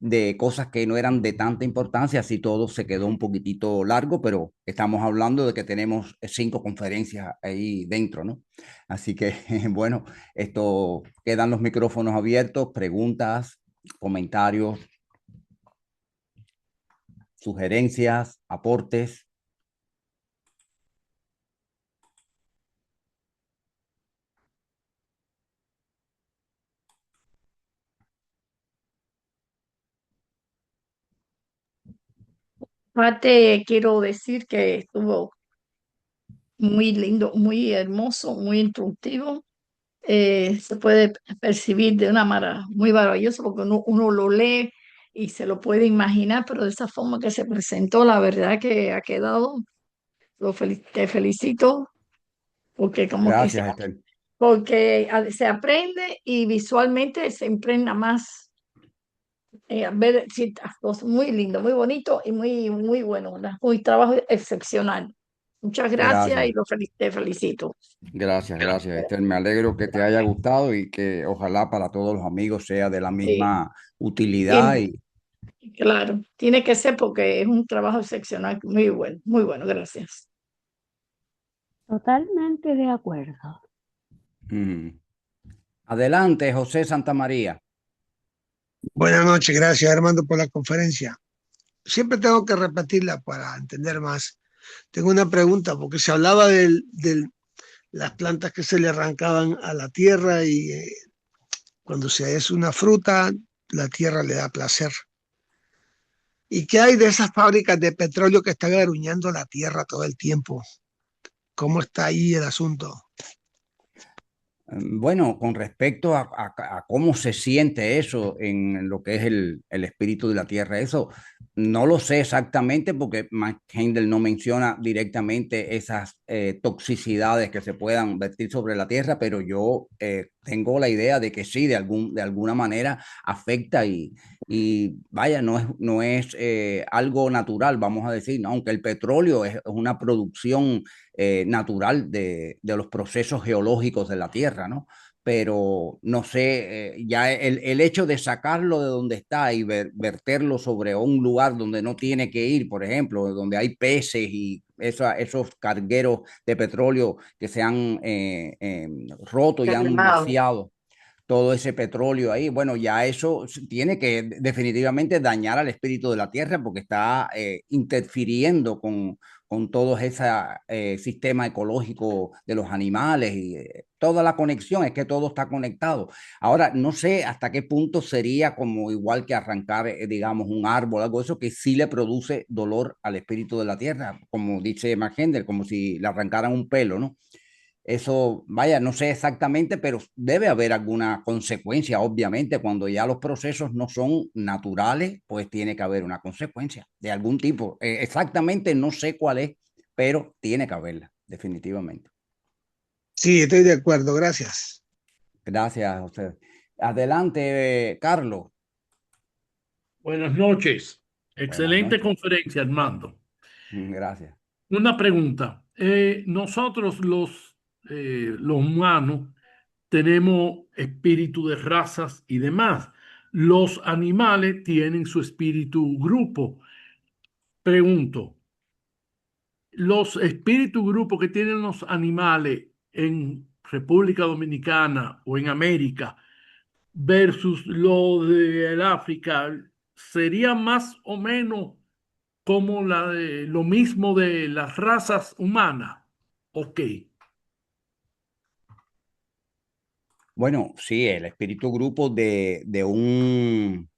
[SPEAKER 7] de cosas que no eran de tanta importancia, así todo se quedó un poquitito largo, pero estamos hablando de que tenemos 5 conferencias ahí dentro, ¿no? Así que, bueno, esto quedan los micrófonos abiertos, preguntas, comentarios, sugerencias, aportes.
[SPEAKER 5] Aparte, quiero decir que estuvo muy lindo, muy hermoso, muy instructivo. Se puede percibir de una manera muy maravillosa porque uno lo lee y se lo puede imaginar, pero de esa forma que se presentó, la verdad que ha quedado, te felicito porque
[SPEAKER 7] Gracias, Estel.
[SPEAKER 5] se aprende y visualmente se impregna más. Ver ciertas cosas muy lindo, muy bonito y muy bueno, un trabajo excepcional. Muchas gracias
[SPEAKER 7] Gracias.
[SPEAKER 5] y te felicito.
[SPEAKER 7] Gracias, Esther. Me alegro que te haya gustado y que ojalá para todos los amigos sea de la
[SPEAKER 5] Sí,
[SPEAKER 7] misma utilidad.
[SPEAKER 5] tiene, claro, tiene que ser porque es un trabajo excepcional, muy bueno, gracias.
[SPEAKER 8] Totalmente de acuerdo.
[SPEAKER 7] Mm. Adelante, José Santamaría.
[SPEAKER 9] Buenas noches, gracias Armando por la conferencia. Siempre tengo que repetirla para entender más. Tengo una pregunta, porque se hablaba de las plantas que se le arrancaban a la tierra y cuando se es una fruta, la tierra le da placer. ¿Y qué hay de esas fábricas de petróleo que están aruñando la tierra todo el tiempo? ¿Cómo está ahí el asunto?
[SPEAKER 7] Bueno, con respecto a cómo se siente eso en lo que es el espíritu de la tierra, eso no lo sé exactamente porque Max Heindel no menciona directamente esas toxicidades que se puedan vertir sobre la tierra, pero yo tengo la idea de que sí, de alguna manera afecta y Y vaya, no es algo natural, vamos a decir, ¿no? Aunque el petróleo es una producción natural de los procesos geológicos de la Tierra, ¿no? Pero no sé, ya el hecho de sacarlo de donde está y verterlo sobre un lugar donde no tiene que ir, por ejemplo, donde hay peces y esos cargueros de petróleo que se han roto y han
[SPEAKER 5] Calmado.
[SPEAKER 7] vaciado todo ese petróleo ahí, bueno, ya eso tiene que definitivamente dañar al espíritu de la tierra porque está interfiriendo con todo ese sistema ecológico de los animales y toda la conexión, es que todo está conectado. Ahora, no sé hasta qué punto sería como igual que arrancar, digamos, un árbol, algo de eso que sí le produce dolor al espíritu de la tierra, como dice Mark Hendel, como si le arrancaran un pelo, ¿no? Eso, vaya, no sé exactamente, pero debe haber alguna consecuencia, obviamente, cuando ya los procesos no son naturales, pues tiene que haber una consecuencia de algún tipo. Exactamente no sé cuál es, pero tiene que haberla, definitivamente.
[SPEAKER 9] Sí, estoy de acuerdo, gracias.
[SPEAKER 7] Gracias a usted. Adelante, Carlos.
[SPEAKER 8] Buenas noches.
[SPEAKER 7] Buenas
[SPEAKER 8] Excelente
[SPEAKER 7] noches.
[SPEAKER 8] conferencia, Armando.
[SPEAKER 7] Gracias.
[SPEAKER 8] Una pregunta. Nosotros los humanos tenemos espíritu de razas y demás. Los animales tienen su espíritu grupo. Pregunto, ¿los espíritu grupo que tienen los animales en República Dominicana o en América versus lo del África sería más o menos como lo mismo de las razas humanas? Ok,
[SPEAKER 7] Bueno, sí, el espíritu grupo de un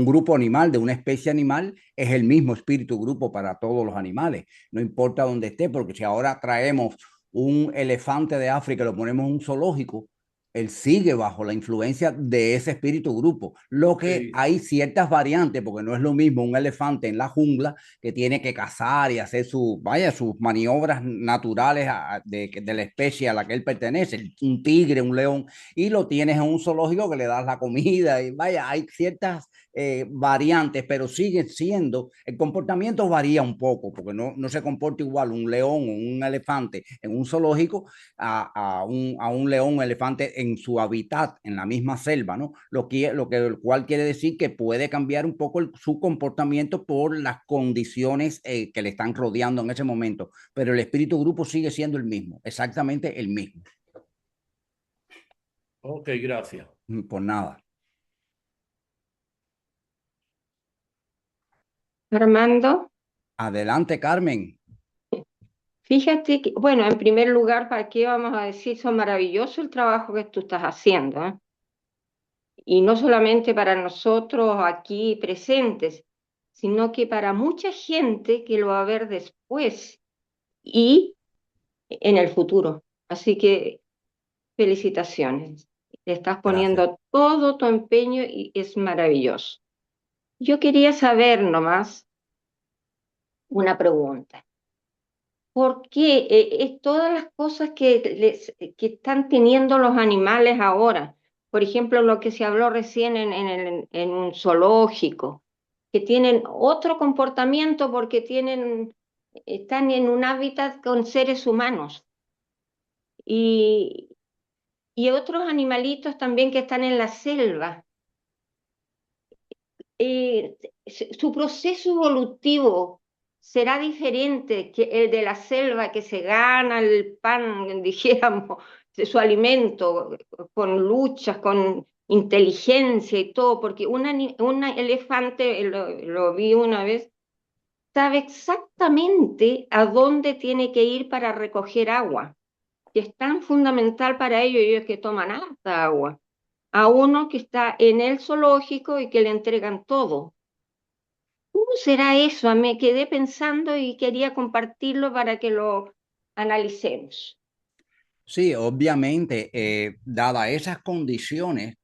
[SPEAKER 7] grupo animal, de una especie animal, es el mismo espíritu grupo para todos los animales. No importa dónde esté, porque si ahora traemos un elefante de África y lo ponemos en un zoológico, él sigue bajo la influencia de ese espíritu grupo. Lo
[SPEAKER 8] ok.
[SPEAKER 7] que hay ciertas variantes, porque no es lo mismo un elefante en la jungla que tiene que cazar y hacer sus maniobras naturales de la especie a la que él pertenece, un tigre, un león, y lo tienes en un zoológico que le das la comida y vaya, hay ciertas variantes, pero sigue siendo, el comportamiento varía un poco, porque no se comporta igual un león o un elefante en un zoológico a un león o elefante en su hábitat, en la misma selva, ¿no? El cual quiere decir que puede cambiar un poco su comportamiento por las condiciones que le están rodeando en ese momento, pero el espíritu grupo sigue siendo el mismo, exactamente el mismo.
[SPEAKER 8] Ok, gracias.
[SPEAKER 7] Por nada.
[SPEAKER 10] Armando,
[SPEAKER 7] Adelante, Carmen.
[SPEAKER 10] fíjate que, bueno, en primer lugar, ¿para qué vamos a decir? Son maravilloso el trabajo que tú estás haciendo, ¿eh? Y no solamente para nosotros aquí presentes, sino que para mucha gente que lo va a ver después y en el futuro. Así que felicitaciones. Le estás
[SPEAKER 7] Gracias.
[SPEAKER 10] poniendo todo tu empeño y es maravilloso. Yo quería saber nomás una pregunta. ¿Por qué todas las cosas que están teniendo los animales ahora? Por ejemplo, lo que se habló recién en un zoológico, que tienen otro comportamiento porque están en un hábitat con seres humanos. Y, y otros animalitos también que están en la selva. eh, Su proceso evolutivo será diferente que el de la selva que se gana el pan, dijéramos, de su alimento, con luchas, con inteligencia y todo, porque un elefante, lo vi una vez, sabe exactamente a dónde tiene que ir para recoger agua, que es tan fundamental para ellos que toman harta agua, a uno que está en el zoológico y que le entregan todo. ¿Cómo será eso? Me quedé pensando y quería compartirlo para que lo analicemos.
[SPEAKER 7] Sí, obviamente, dadas esas condiciones,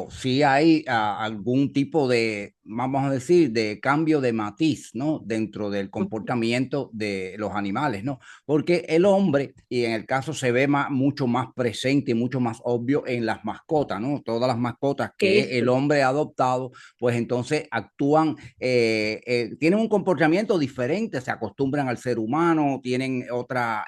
[SPEAKER 7] sí hay algún tipo vamos a decir, de cambio de matiz, ¿no? Dentro del comportamiento de los animales, ¿no? Porque el hombre, y en el caso se ve mucho más presente y mucho más obvio en las mascotas, ¿no? Todas las mascotas que el hombre ha adoptado, pues entonces actúan, tienen un comportamiento diferente, se acostumbran al ser humano, tienen otra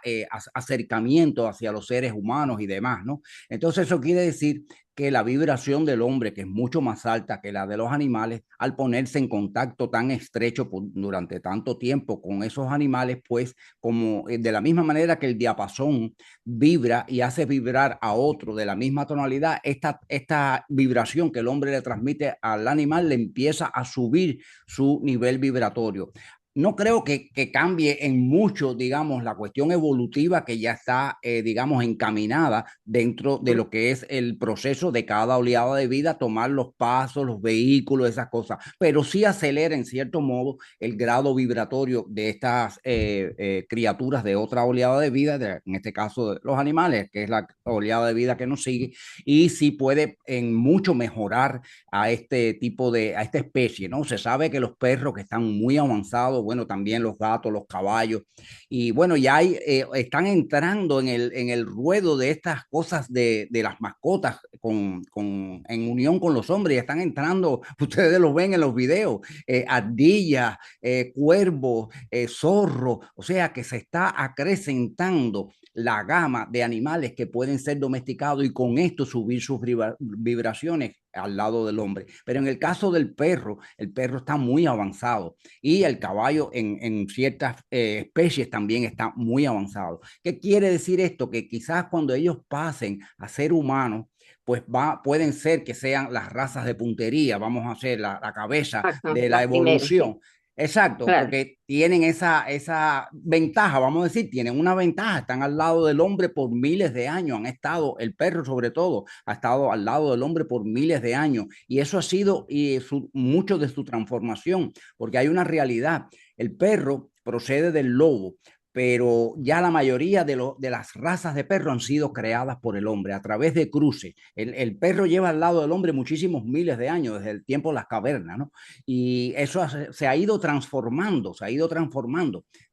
[SPEAKER 7] acercamiento hacia los seres humanos y demás, ¿no? Entonces eso quiere decir que la vibración del hombre, que es mucho más alta que la de los animales, al ponerse en contacto tan estrecho durante tanto tiempo con esos animales, pues como de la misma manera que el diapasón vibra y hace vibrar a otro de la misma tonalidad, esta vibración que el hombre le transmite al animal le empieza a subir su nivel vibratorio. No creo que cambie en mucho, digamos, la cuestión evolutiva que ya está, digamos, encaminada dentro de lo que es el proceso de cada oleada de vida, tomar los pasos, los vehículos, esas cosas, pero sí acelera en cierto modo el grado vibratorio de estas criaturas de otra oleada de vida, en este caso de los animales, que es la oleada de vida que nos sigue, y sí puede en mucho mejorar a este tipo a esta especie, ¿no? Se sabe que los perros que están muy avanzados, bueno, también los gatos, los caballos, y bueno, ya están entrando en el ruedo de estas cosas de las mascotas en unión con los hombres, ya están entrando, ustedes lo ven en los videos, ardillas, cuervos, zorros, o sea que se está acrecentando la gama de animales que pueden ser domesticados y con esto subir sus vibraciones al lado del hombre. Pero en el caso del perro, el perro está muy avanzado y el caballo en ciertas especies también está muy avanzado. ¿Qué quiere decir esto? Que quizás cuando ellos pasen a ser humanos, pues pueden ser que sean las razas de puntería, vamos a hacer la cabeza de la evolución. Primeras, sí. Exacto, claro. Porque tienen esa ventaja, vamos a decir, tienen una ventaja, están al lado del hombre por miles de años, han estado, el perro sobre todo, ha estado al lado del hombre por miles de años y eso ha sido mucho de su transformación, porque hay una realidad, el perro procede del lobo, pero ya la mayoría de las razas de perro han sido creadas por el hombre a través de cruces. El perro lleva al lado del hombre muchísimos miles de años, desde el tiempo de las cavernas, ¿no? Y eso se ha ido transformando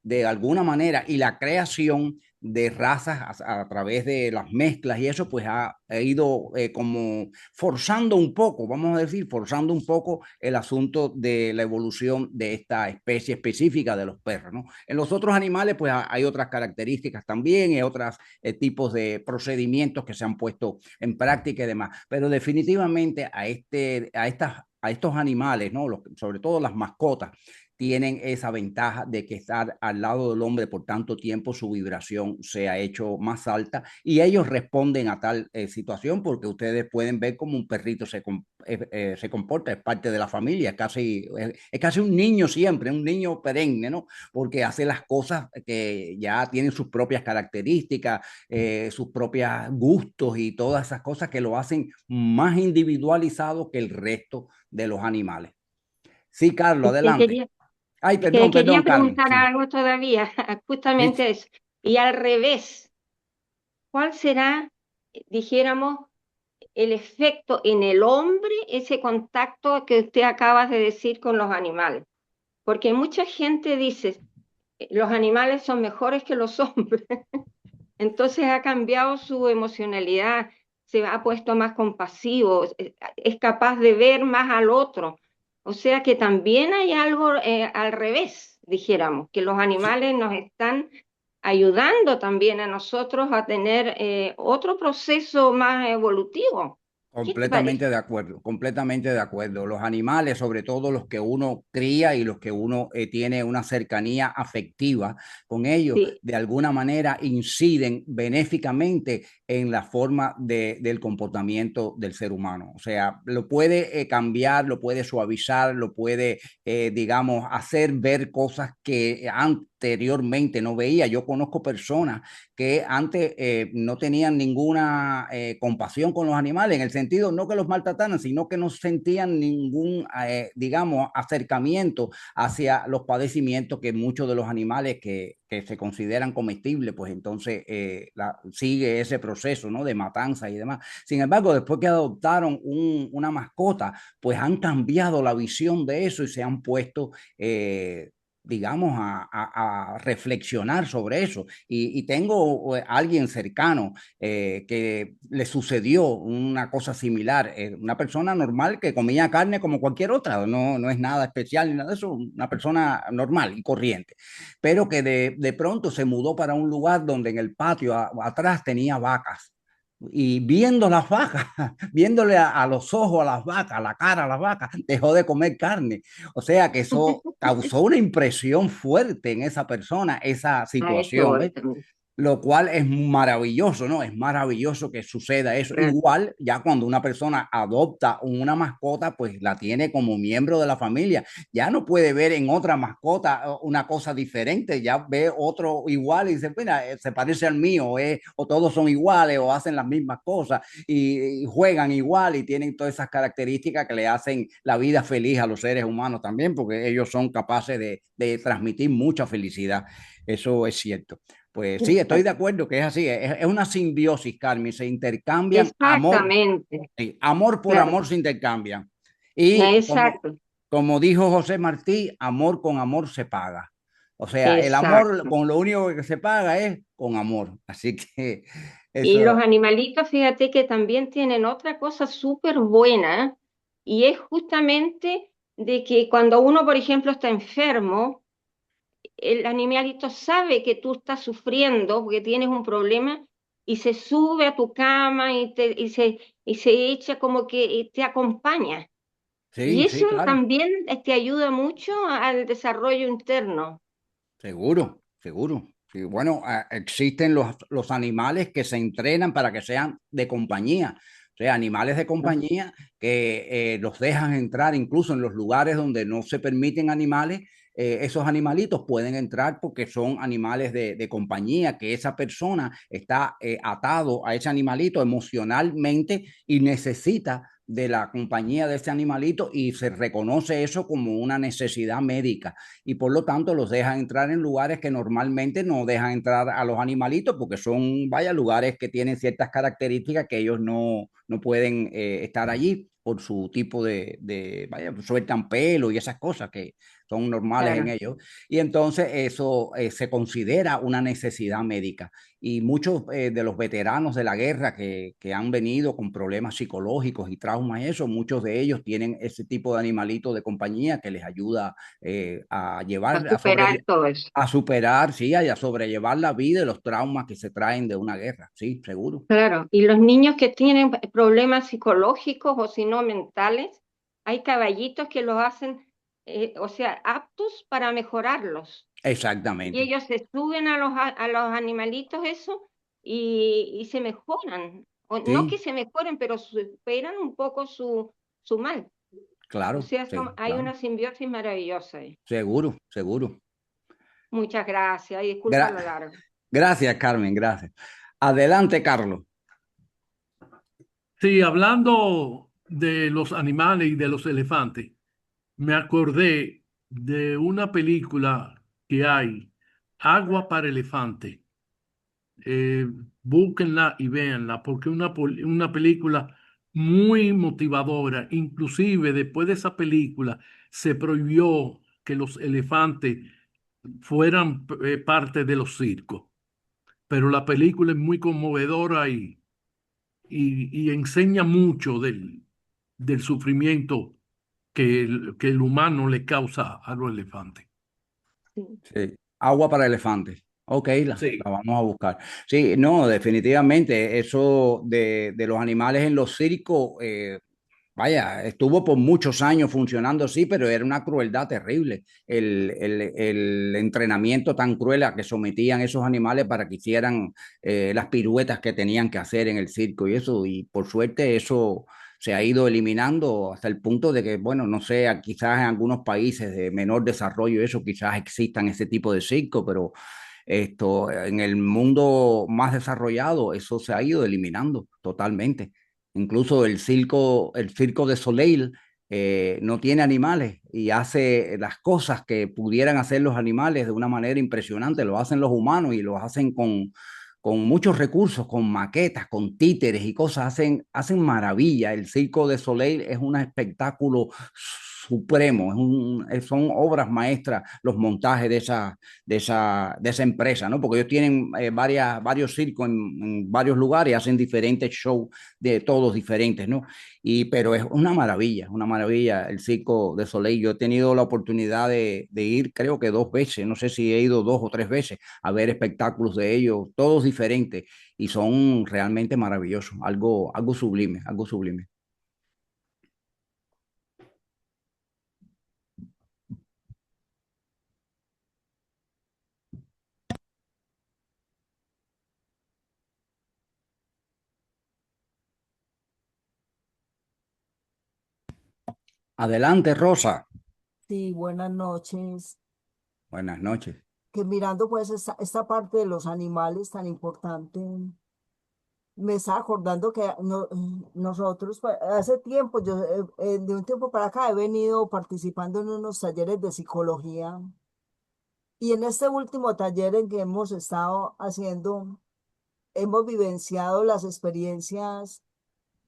[SPEAKER 7] de alguna manera, y la creación de razas a través de las mezclas y eso pues ha ido como forzando un poco, vamos a decir, forzando un poco el asunto de la evolución de esta especie específica de los perros, ¿no? En los otros animales pues hay otras características también y otros tipos de procedimientos que se han puesto en práctica y demás, pero definitivamente a estos animales, ¿no? Sobre todo las mascotas, tienen esa ventaja de que estar al lado del hombre por tanto tiempo, su vibración se ha hecho más alta y ellos responden a tal situación porque ustedes pueden ver cómo un perrito se comporta, es parte de la familia, es casi un niño siempre, un niño perenne, ¿no? Porque hace las cosas que ya tienen sus propias características, sus propios gustos y todas esas cosas que lo hacen más individualizado que el resto de los animales. Sí, Carlos, adelante.
[SPEAKER 10] Ay, perdón, quería preguntar Carmen, algo todavía, justamente eso. Y al revés, ¿cuál será, dijéramos, el efecto en el hombre, ese contacto que usted acaba de decir con los animales? Porque mucha gente dice, los animales son mejores que los hombres. Entonces ha cambiado su emocionalidad, se ha puesto más compasivo, es capaz de ver más al otro. O sea que también hay algo al revés, dijéramos, que los animales nos están ayudando también a nosotros a tener otro proceso más evolutivo.
[SPEAKER 7] Completamente de acuerdo, completamente de acuerdo. Los animales, sobre todo los que uno cría y los que uno tiene una cercanía afectiva con ellos, sí, de alguna manera inciden benéficamente en la forma del comportamiento del ser humano. O sea, lo puede cambiar, lo puede suavizar, lo puede, digamos, hacer ver cosas que anteriormente no veía. Yo conozco personas que antes no tenían ninguna compasión con los animales, en el sentido no que los maltrataran, sino que no sentían ningún, digamos, acercamiento hacia los padecimientos que muchos de los animales que se consideran comestibles, pues entonces sigue ese proceso, ¿no?, de matanza y demás. Sin embargo, después que adoptaron una mascota, pues han cambiado la visión de eso y se han puesto digamos, a reflexionar sobre eso. Y tengo alguien cercano que le sucedió una cosa similar, una persona normal que comía carne como cualquier otra, no es nada especial ni nada de eso, una persona normal y corriente, pero que de pronto se mudó para un lugar donde en el patio atrás tenía vacas. Y viendo las vacas, viéndole a los ojos a las vacas, a la cara a las vacas, dejó de comer carne. O sea que eso causó una impresión fuerte en esa persona, esa situación, ¿ves? Lo cual es maravilloso, ¿no? Es maravilloso que suceda eso. Igual, ya cuando una persona adopta una mascota, pues la tiene como miembro de la familia. Ya no puede ver en otra mascota una cosa diferente, ya ve otro igual y dice, mira, se parece al mío, o todos son iguales, o hacen las mismas cosas, y juegan igual, y tienen todas esas características que le hacen la vida feliz a los seres humanos también, porque ellos son capaces de transmitir mucha felicidad. Eso es cierto. Pues sí, estoy de acuerdo que es así, es una simbiosis, Carmen, se intercambian amor, sí, amor por amor se intercambian. Y como dijo José Martí, amor con amor se paga. O sea, el amor con lo único que se paga es con amor. Así que eso...
[SPEAKER 10] Y los animalitos, fíjate que también tienen otra cosa súper buena, y es justamente de que cuando uno, por ejemplo, está enfermo, el animalito sabe que tú estás sufriendo porque tienes un problema y se sube a tu cama y se echa como que te acompaña.
[SPEAKER 7] Sí,
[SPEAKER 10] y eso
[SPEAKER 7] sí, claro.
[SPEAKER 10] también te ayuda mucho al desarrollo interno.
[SPEAKER 7] Seguro, seguro. Sí, bueno, existen los animales que se entrenan para que sean de compañía. O sea, animales de compañía que los dejan entrar incluso en los lugares donde no se permiten animales. Esos animalitos pueden entrar porque son animales de compañía, que esa persona está atado a ese animalito emocionalmente y necesita de la compañía de ese animalito, y se reconoce eso como una necesidad médica, y por lo tanto los dejan entrar en lugares que normalmente no dejan entrar a los animalitos, porque son, vaya, lugares que tienen ciertas características que ellos no pueden estar allí por su tipo vaya, sueltan pelo y esas cosas que son normales en ellos, y entonces eso se considera una necesidad médica. Y muchos de los veteranos de la guerra que han venido con problemas psicológicos y traumas, eso, muchos de ellos tienen ese tipo de animalito de compañía que les ayuda a llevar,
[SPEAKER 10] todo eso.
[SPEAKER 7] a superar, sí, a sobrellevar la vida y los traumas que se traen de una guerra, sí, seguro.
[SPEAKER 10] Claro, y los niños que tienen problemas psicológicos o si no mentales, hay caballitos que los hacen, o sea, aptos para mejorarlos.
[SPEAKER 7] Exactamente.
[SPEAKER 10] Y ellos se suben a los animalitos eso y se mejoran.
[SPEAKER 7] Sí.
[SPEAKER 10] No que se mejoren, pero superan un poco su mal.
[SPEAKER 7] Claro.
[SPEAKER 10] O sea,
[SPEAKER 7] sí,
[SPEAKER 10] hay
[SPEAKER 7] claro.
[SPEAKER 10] una simbiosis maravillosa ahí.
[SPEAKER 7] Seguro, seguro.
[SPEAKER 10] Muchas gracias. Y disculpa lo largo.
[SPEAKER 7] Gracias, Carmen, gracias. Adelante, Carlos.
[SPEAKER 8] Sí, hablando de los animales y de los elefantes, me acordé de una película que hay, Agua para Elefante. Búsquenla y véanla, porque es una película muy motivadora. Inclusive después de esa película se prohibió que los elefantes fueran parte de los circos. Pero la película es muy conmovedora y enseña mucho del sufrimiento que el humano le causa a los elefantes.
[SPEAKER 7] Sí. Agua para elefantes. Ok, la vamos a buscar. Sí, no, definitivamente eso de los animales en los circos, vaya, estuvo por muchos años funcionando así, pero era una crueldad terrible. El entrenamiento tan cruel a que sometían esos animales para que hicieran las piruetas que tenían que hacer en el circo y eso, y por suerte eso se ha ido eliminando hasta el punto de que, bueno, no sé, quizás en algunos países de menor desarrollo eso quizás existan ese tipo de circo, pero en el mundo más desarrollado eso se ha ido eliminando totalmente. Incluso el circo de Soleil no tiene animales y hace las cosas que pudieran hacer los animales de una manera impresionante, lo hacen los humanos y lo hacen con muchos recursos, con maquetas, con títeres y cosas, hacen maravilla. El Circo de Soleil es un espectáculo supremo, son obras maestras los montajes de esa empresa, ¿no? Porque ellos tienen varios circos en varios lugares, hacen diferentes shows de todos diferentes, ¿no? Pero es una maravilla el Circo de Soleil. Yo he tenido la oportunidad de ir, creo que 2 veces, no sé si he ido 2 o 3 veces a ver espectáculos de ellos, todos diferentes, y son realmente maravillosos, algo sublime, algo sublime. Adelante, Rosa.
[SPEAKER 11] Sí, buenas noches.
[SPEAKER 7] Buenas noches.
[SPEAKER 11] Que mirando pues esta parte de los animales tan importante, me estaba acordando que nosotros pues, hace tiempo, yo de un tiempo para acá he venido participando en unos talleres de psicología y en este último taller en que hemos estado haciendo, hemos vivenciado las experiencias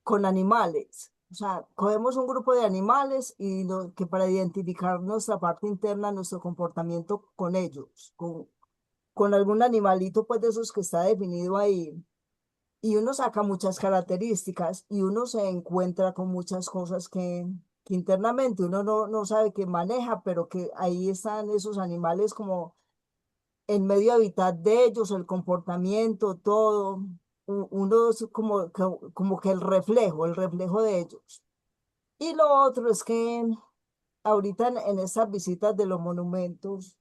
[SPEAKER 11] con animales. O sea, cogemos un grupo de animales y que para identificar nuestra parte interna, nuestro comportamiento con ellos, con algún animalito pues de esos que está definido ahí. Y uno saca muchas características y uno se encuentra con muchas cosas que internamente uno no sabe que maneja, pero que ahí están esos animales como en medio hábitat de ellos, el comportamiento, todo. Uno es como que el reflejo de ellos. Y lo otro es que ahorita en estas visitas de los monumentos,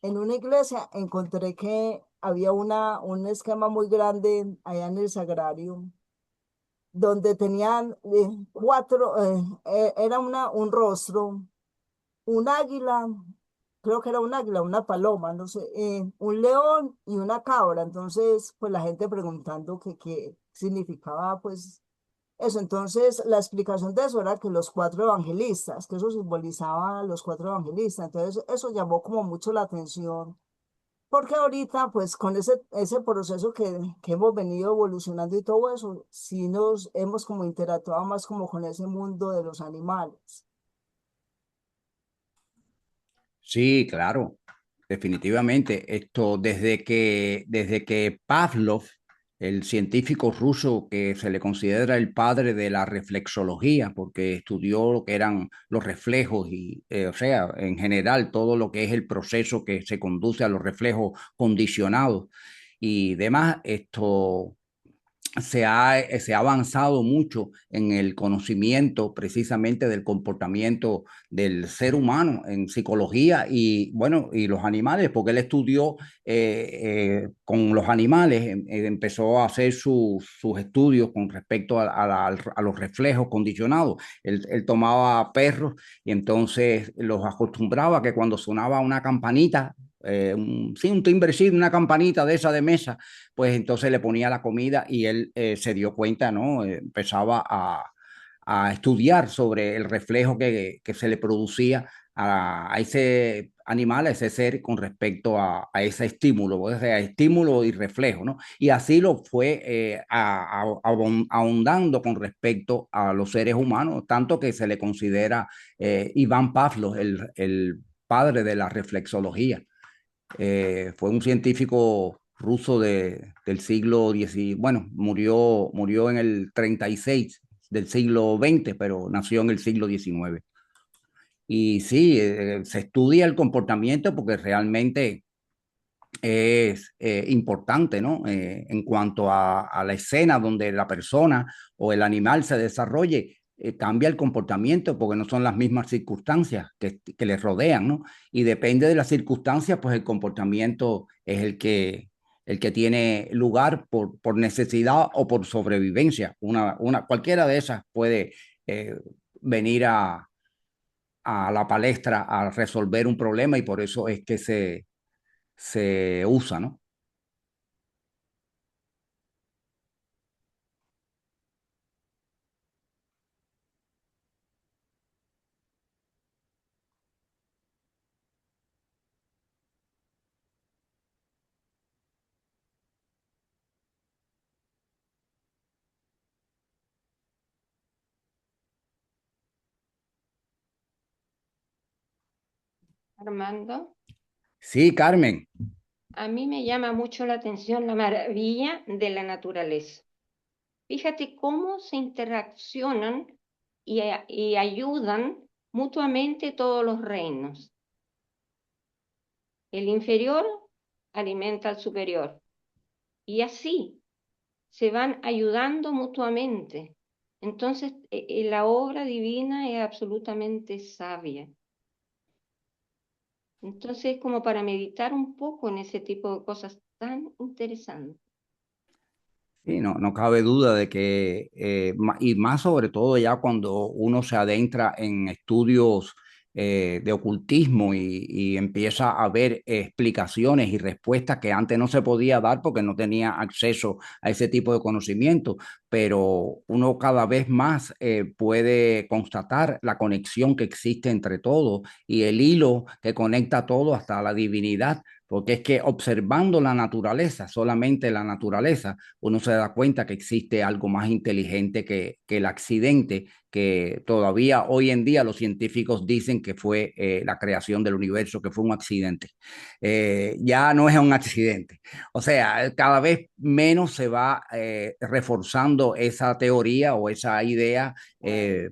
[SPEAKER 11] en una iglesia encontré que había un esquema muy grande allá en el Sagrario, donde tenían era un rostro, un águila, creo que era un águila, una paloma, no sé, un león y una cabra. Entonces, pues la gente preguntando que qué significaba, pues eso. Entonces, la explicación de eso era que los 4 evangelistas, que eso simbolizaba a los 4 evangelistas. Entonces, eso llamó como mucho la atención. Porque ahorita, pues con ese proceso que hemos venido evolucionando y todo eso, sí nos hemos como interactuado más como con ese mundo de los animales.
[SPEAKER 7] Sí, claro, definitivamente. Desde que Pavlov, el científico ruso que se le considera el padre de la reflexología, porque estudió lo que eran los reflejos y, o sea, en general, todo lo que es el proceso que se conduce a los reflejos condicionados y demás, se ha avanzado mucho en el conocimiento precisamente del comportamiento del ser humano en psicología y, bueno, y los animales, porque él estudió con los animales, empezó a hacer sus estudios con respecto a los reflejos condicionados. Él tomaba perros y entonces los acostumbraba a que cuando sonaba una campanita, un timbrecito, una campanita de esa de mesa, pues entonces le ponía la comida y él se dio cuenta, ¿no? Empezaba a estudiar sobre el reflejo que se le producía a ese animal, a ese ser con respecto a ese estímulo, o sea, estímulo y reflejo, ¿no? Y así lo fue ahondando con respecto a los seres humanos, tanto que se le considera Iván Pavlov el padre de la reflexología. Fue un científico ruso del siglo XIX, bueno, murió en el 36 del siglo XX, pero nació en el siglo XIX. Y sí, se estudia el comportamiento porque realmente es importante, ¿no? En cuanto a la escena donde la persona o el animal se desarrolle, cambia el comportamiento porque no son las mismas circunstancias que les rodean, ¿no? Y depende de las circunstancias, pues el comportamiento es el que tiene lugar por necesidad o por sobrevivencia. Cualquiera de esas puede eh, venir a la palestra a resolver un problema y por eso es que se usa, ¿no?
[SPEAKER 10] Armando,
[SPEAKER 7] Sí, Carmen.
[SPEAKER 10] a mí me llama mucho la atención la maravilla de la naturaleza. Fíjate cómo se interaccionan y ayudan mutuamente todos los reinos. El inferior alimenta al superior y así se van ayudando mutuamente. Entonces, la obra divina es absolutamente sabia. Entonces, como para meditar un poco en ese tipo de cosas tan interesantes.
[SPEAKER 7] Sí, no cabe duda de que, y más sobre todo ya cuando uno se adentra en estudios de ocultismo y empieza a ver explicaciones y respuestas que antes no se podía dar porque no tenía acceso a ese tipo de conocimiento, pero uno cada vez más puede constatar la conexión que existe entre todo y el hilo que conecta todo hasta la divinidad. Porque es que observando la naturaleza, solamente la naturaleza, uno se da cuenta que existe algo más inteligente que el accidente, que todavía hoy en día los científicos dicen que fue la creación del universo, que fue un accidente. Ya no es un accidente. O sea, cada vez menos se va reforzando esa teoría o esa idea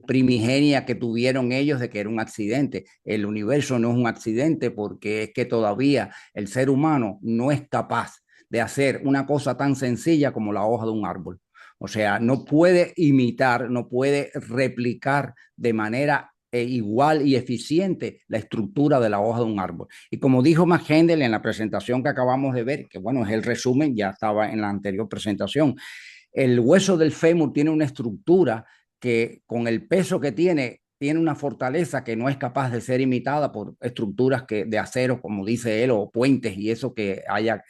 [SPEAKER 7] primigenia que tuvieron ellos de que era un accidente. El universo no es un accidente porque es que todavía el ser humano no es capaz de hacer una cosa tan sencilla como la hoja de un árbol. O sea, no puede imitar, no puede replicar de manera igual y eficiente la estructura de la hoja de un árbol. Y como dijo McHendel en la presentación que acabamos de ver, que bueno, es el resumen, ya estaba en la anterior presentación, el hueso del fémur tiene una estructura que con el peso que tiene una fortaleza que no es capaz de ser imitada por estructuras de acero, como dice él, o puentes y eso que haya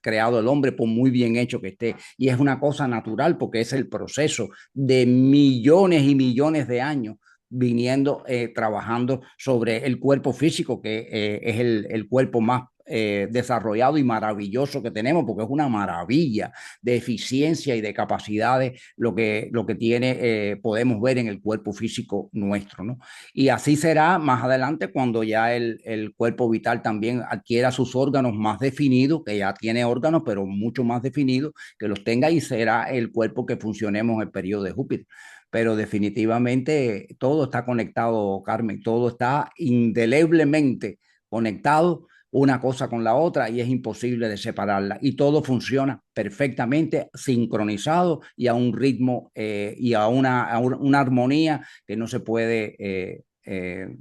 [SPEAKER 7] creado el hombre, por muy bien hecho que esté. Y es una cosa natural porque es el proceso de millones y millones de años viniendo, trabajando sobre el cuerpo físico, que es el cuerpo más desarrollado y maravilloso que tenemos, porque es una maravilla de eficiencia y de capacidades lo que tiene, podemos ver en el cuerpo físico nuestro, ¿no? Y así será más adelante cuando ya el cuerpo vital también adquiera sus órganos más definidos, que ya tiene órganos, pero mucho más definidos, que los tenga y será el cuerpo que funcionemos en el periodo de Júpiter. Pero definitivamente todo está conectado, Carmen, todo está indeleblemente conectado una cosa con la otra y es imposible de separarla. Y todo funciona perfectamente sincronizado y a un ritmo y a una armonía que no se puede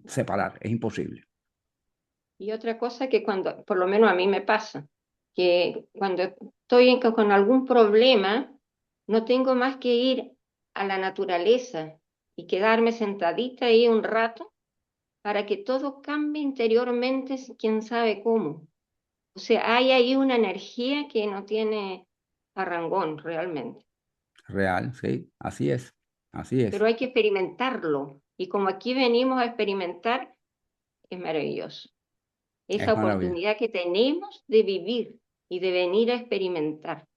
[SPEAKER 7] separar. Es imposible.
[SPEAKER 10] Y otra cosa que cuando, por lo menos a mí me pasa, que cuando estoy con algún problema, no tengo más que ir a la naturaleza y quedarme sentadita ahí un rato para que todo cambie interiormente, quién sabe cómo. O sea, hay ahí una energía que no tiene parangón realmente,
[SPEAKER 7] Real, sí, así es, así
[SPEAKER 10] pero
[SPEAKER 7] es.
[SPEAKER 10] hay que experimentarlo. Y como aquí venimos a experimentar, es maravilloso. Esa
[SPEAKER 7] Es maravilloso.
[SPEAKER 10] oportunidad que tenemos de vivir y de venir a experimentar,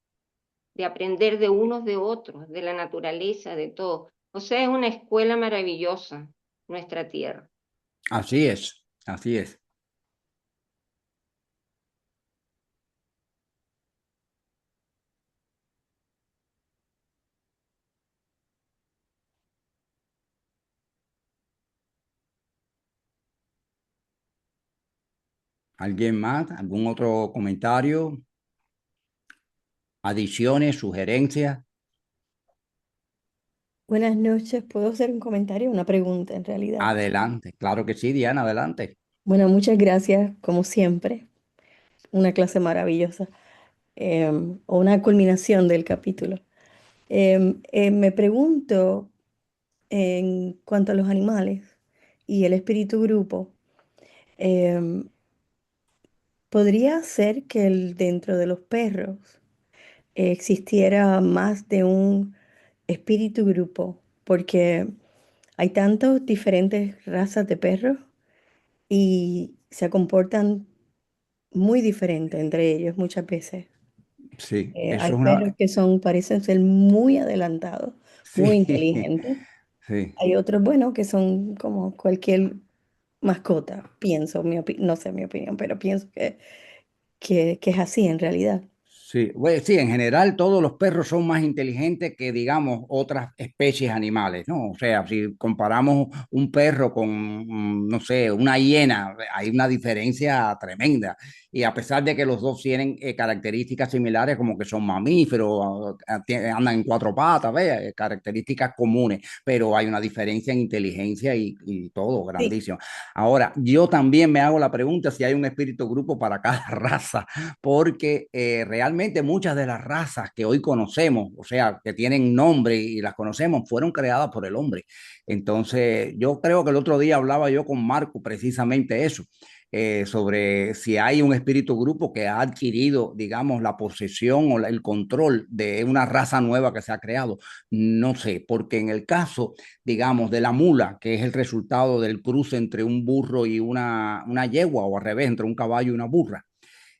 [SPEAKER 10] de aprender de unos de otros, de la naturaleza, de todo. O sea, es una escuela maravillosa, nuestra tierra.
[SPEAKER 7] Así es, así es. ¿Alguien más? ¿Algún otro comentario? ¿Adiciones, sugerencias?
[SPEAKER 12] Buenas noches, ¿puedo hacer un comentario? Una pregunta en realidad.
[SPEAKER 7] Adelante, claro que sí, Diana, adelante.
[SPEAKER 12] Bueno, muchas gracias, como siempre. Una clase maravillosa. o una culminación del capítulo. Me pregunto en cuanto a los animales y el espíritu grupo, em, ¿podría ser que dentro de los perros existiera más de un espíritu grupo? Porque hay tantas diferentes razas de perros y se comportan muy diferente entre ellos muchas veces.
[SPEAKER 7] Sí,
[SPEAKER 12] Hay
[SPEAKER 7] eso es
[SPEAKER 12] perros
[SPEAKER 7] una...
[SPEAKER 12] que parecen ser muy adelantados, muy
[SPEAKER 7] Sí,
[SPEAKER 12] inteligentes.
[SPEAKER 7] sí.
[SPEAKER 12] Hay otros, bueno, que son como cualquier mascota, pienso, no sé mi opinión, pero pienso que es así en realidad.
[SPEAKER 7] Sí, bueno, sí, en general todos los perros son más inteligentes que, digamos, otras especies animales, ¿no? O sea, si comparamos un perro con, no sé, una hiena, hay una diferencia tremenda. Y a pesar de que los dos tienen características similares, como que son mamíferos, andan en cuatro patas, ¿ves? Características comunes, pero hay una diferencia en inteligencia y todo,
[SPEAKER 12] Sí,
[SPEAKER 7] grandísimo. Ahora, yo también me hago la pregunta si hay un espíritu grupo para cada raza porque realmente muchas de las razas que hoy conocemos, o sea, que tienen nombre y las conocemos, fueron creadas por el hombre. Entonces, yo creo que el otro día hablaba yo con Marco precisamente eso, sobre si hay un espíritu grupo que ha adquirido, digamos, la posesión o el control de una raza nueva que se ha creado. No sé, porque en el caso, digamos, de la mula, que es el resultado del cruce entre un burro y una yegua, o al revés, entre un caballo y una burra,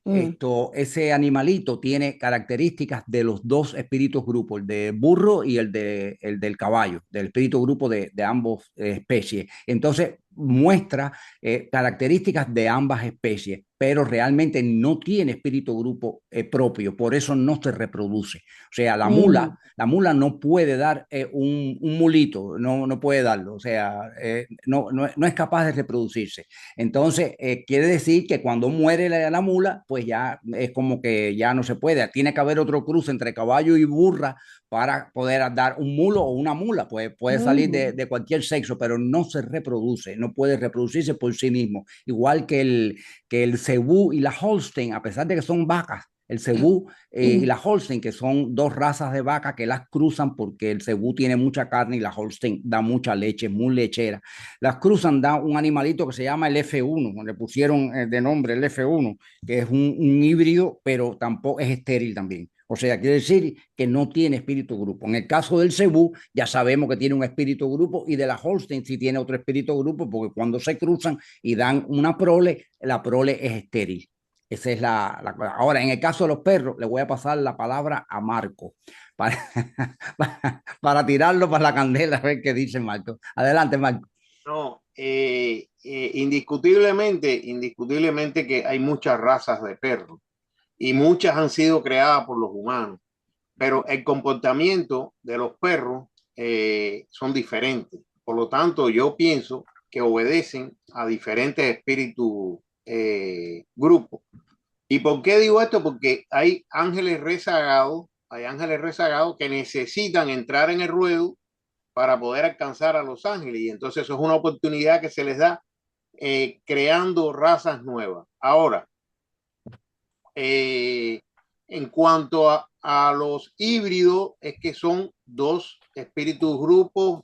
[SPEAKER 12] mm,
[SPEAKER 7] ese animalito tiene características de los dos espíritus grupos, el de burro y el del caballo, del espíritu grupo de ambos especies. Entonces muestra características de ambas especies, pero realmente no tiene espíritu grupo propio, por eso no se reproduce. O sea,
[SPEAKER 12] mm,
[SPEAKER 7] la mula no puede dar un mulito, no puede darlo, o sea, no es capaz de reproducirse. Entonces, quiere decir que cuando muere la mula, pues ya es como que ya no se puede. Tiene que haber otro cruce entre caballo y burra para poder dar un mulo o una mula. Pues puede salir
[SPEAKER 12] mm,
[SPEAKER 7] de cualquier sexo, pero no se reproduce, no puede reproducirse por sí mismo. Igual que el cebú y la Holstein, a pesar de que son vacas. El cebú y la Holstein, que son dos razas de vaca que las cruzan porque el cebú tiene mucha carne y la Holstein da mucha leche, muy lechera. Las cruzan, da un animalito que se llama el F1, le pusieron de nombre el F1, que es un híbrido, pero tampoco es estéril también. O sea, quiere decir que no tiene espíritu grupo. En el caso del cebú, ya sabemos que tiene un espíritu grupo, y de la Holstein sí tiene otro espíritu grupo, porque cuando se cruzan y dan una prole, la prole es estéril. Esa es la cosa. Ahora, en el caso de los perros, le voy a pasar la palabra a Marco para, para tirarlo para la candela, a ver qué dice Marco. Adelante, Marco.
[SPEAKER 13] No, indiscutiblemente que hay muchas razas de perros y muchas han sido creadas por los humanos, pero el comportamiento de los perros son diferentes. Por lo tanto, yo pienso que obedecen a diferentes espíritus grupos. ¿Y por qué digo esto? Porque hay ángeles rezagados que necesitan entrar en el ruedo para poder alcanzar a los ángeles. Y entonces eso es una oportunidad que se les da creando razas nuevas. Ahora, eh, en cuanto a los híbridos, es que son dos espíritus grupos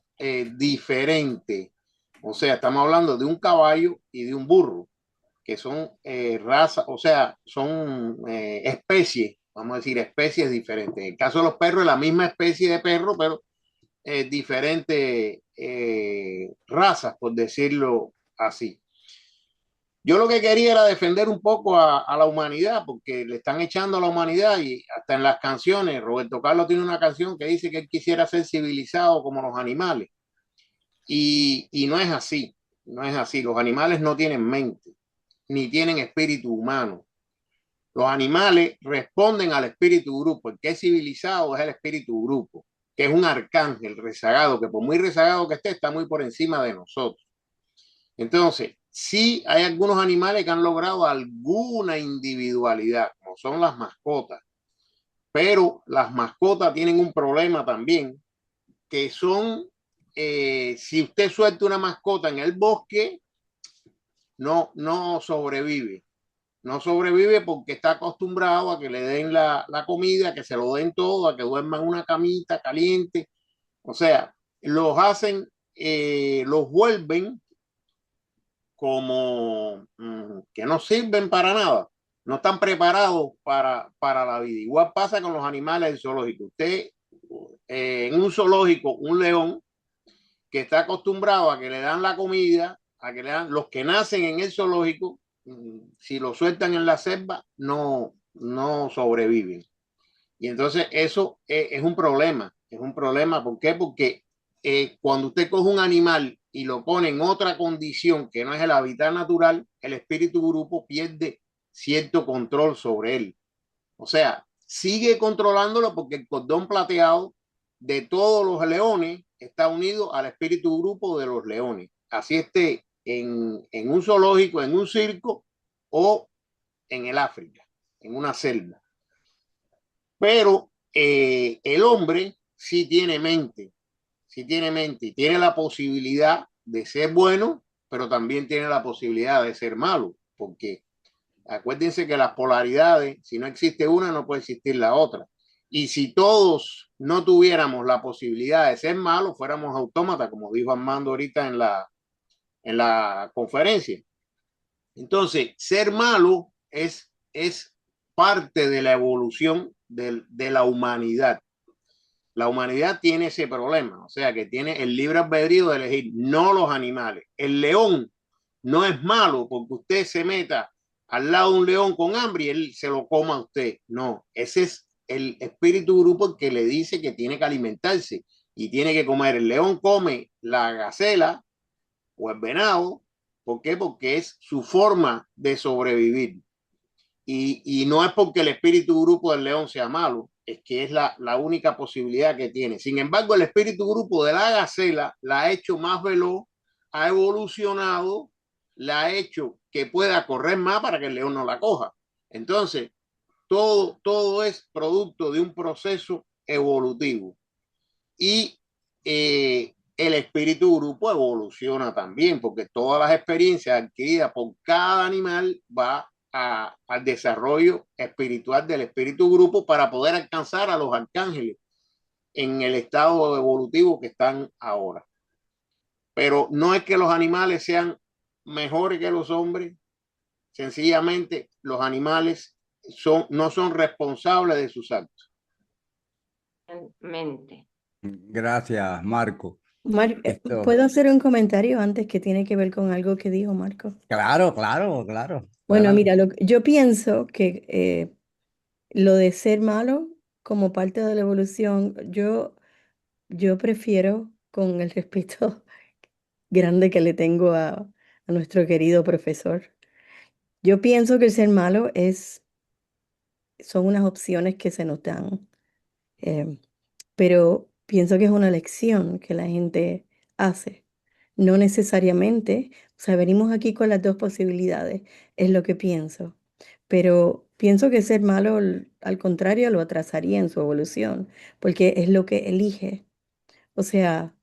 [SPEAKER 13] diferentes. O sea, estamos hablando de un caballo y de un burro, que son razas, o sea, son especies, vamos a decir, especies diferentes. En el caso de los perros, es la misma especie de perro, pero diferentes razas, por decirlo así. Yo lo que quería era defender un poco a la humanidad, porque le están echando a la humanidad y hasta en las canciones. Roberto Carlos tiene una canción que dice que él quisiera ser civilizado como los animales. Y no es así, no es así. Los animales no tienen mente, ni tienen espíritu humano. Los animales responden al espíritu grupo. El que es civilizado es el espíritu grupo, que es un arcángel rezagado, que por muy rezagado que esté, está muy por encima de nosotros. Entonces, sí hay algunos animales que han logrado alguna individualidad, como son las mascotas, pero las mascotas tienen un problema también, que son, si usted suelta una mascota en el bosque, no sobrevive. no sobrevive porque está acostumbrado a que le den la comida, que se lo den todo, a que duerma en una camita caliente. O sea, los hacen, los vuelven como que no sirven para nada, no están preparados para la vida. Igual pasa con los animales del zoológico. Usted, en un zoológico, un león que está acostumbrado a que le dan la comida, a que le dan, los que nacen en el zoológico, si lo sueltan en la selva, no sobreviven. Y entonces eso es un problema. Es un problema. ¿Por qué? Porque cuando usted coge un animal y lo pone en otra condición que no es el hábitat natural, el espíritu grupo pierde cierto control sobre él. O sea, sigue controlándolo porque el cordón plateado de todos los leones está unido al espíritu grupo de los leones. Así esté en un zoológico, en un circo o en el África, en una selva. Pero el hombre sí tiene mente y tiene la posibilidad de ser bueno, pero también tiene la posibilidad de ser malo, porque acuérdense que las polaridades, si no existe una, no puede existir la otra. Y si todos no tuviéramos la posibilidad de ser malos, fuéramos autómatas, como dijo Armando ahorita en la conferencia. Entonces, ser malo es parte de la evolución de la humanidad. La humanidad tiene ese problema, o sea, que tiene el libre albedrío de elegir, no los animales. El león no es malo porque usted se meta al lado de un león con hambre y él se lo coma a usted. No, ese es el espíritu grupo que le dice que tiene que alimentarse y tiene que comer. El león come la gacela o el venado. ¿Por qué? Porque es su forma de sobrevivir. Y no es porque el espíritu grupo del león sea malo, es que es la única posibilidad que tiene. Sin embargo, el espíritu grupo de la gacela la ha hecho más veloz, ha evolucionado, la ha hecho que pueda correr más para que el león no la coja. Entonces, todo es producto de un proceso evolutivo. Y el espíritu grupo evoluciona también, porque todas las experiencias adquiridas por cada animal va al desarrollo espiritual del espíritu grupo para poder alcanzar a los arcángeles en el estado evolutivo que están ahora. Pero no es que los animales sean mejores que los hombres, sencillamente los animales no son responsables de sus actos.
[SPEAKER 10] Mente.
[SPEAKER 7] Gracias, Marco.
[SPEAKER 12] ¿Puedo hacer un comentario antes que tiene que ver con algo que dijo Marco?
[SPEAKER 7] Claro.
[SPEAKER 12] Bueno,
[SPEAKER 7] Adelante.
[SPEAKER 12] mira, yo pienso que lo de ser malo como parte de la evolución, yo prefiero, con el respeto grande que le tengo a nuestro querido profesor, yo pienso que el ser malo son unas opciones que se nos dan, pero pienso que es una elección que la gente hace. No necesariamente, o sea, venimos aquí con las dos posibilidades, es lo que pienso. Pero pienso que ser malo, al contrario, lo atrasaría en su evolución, porque es lo que elige. O sea,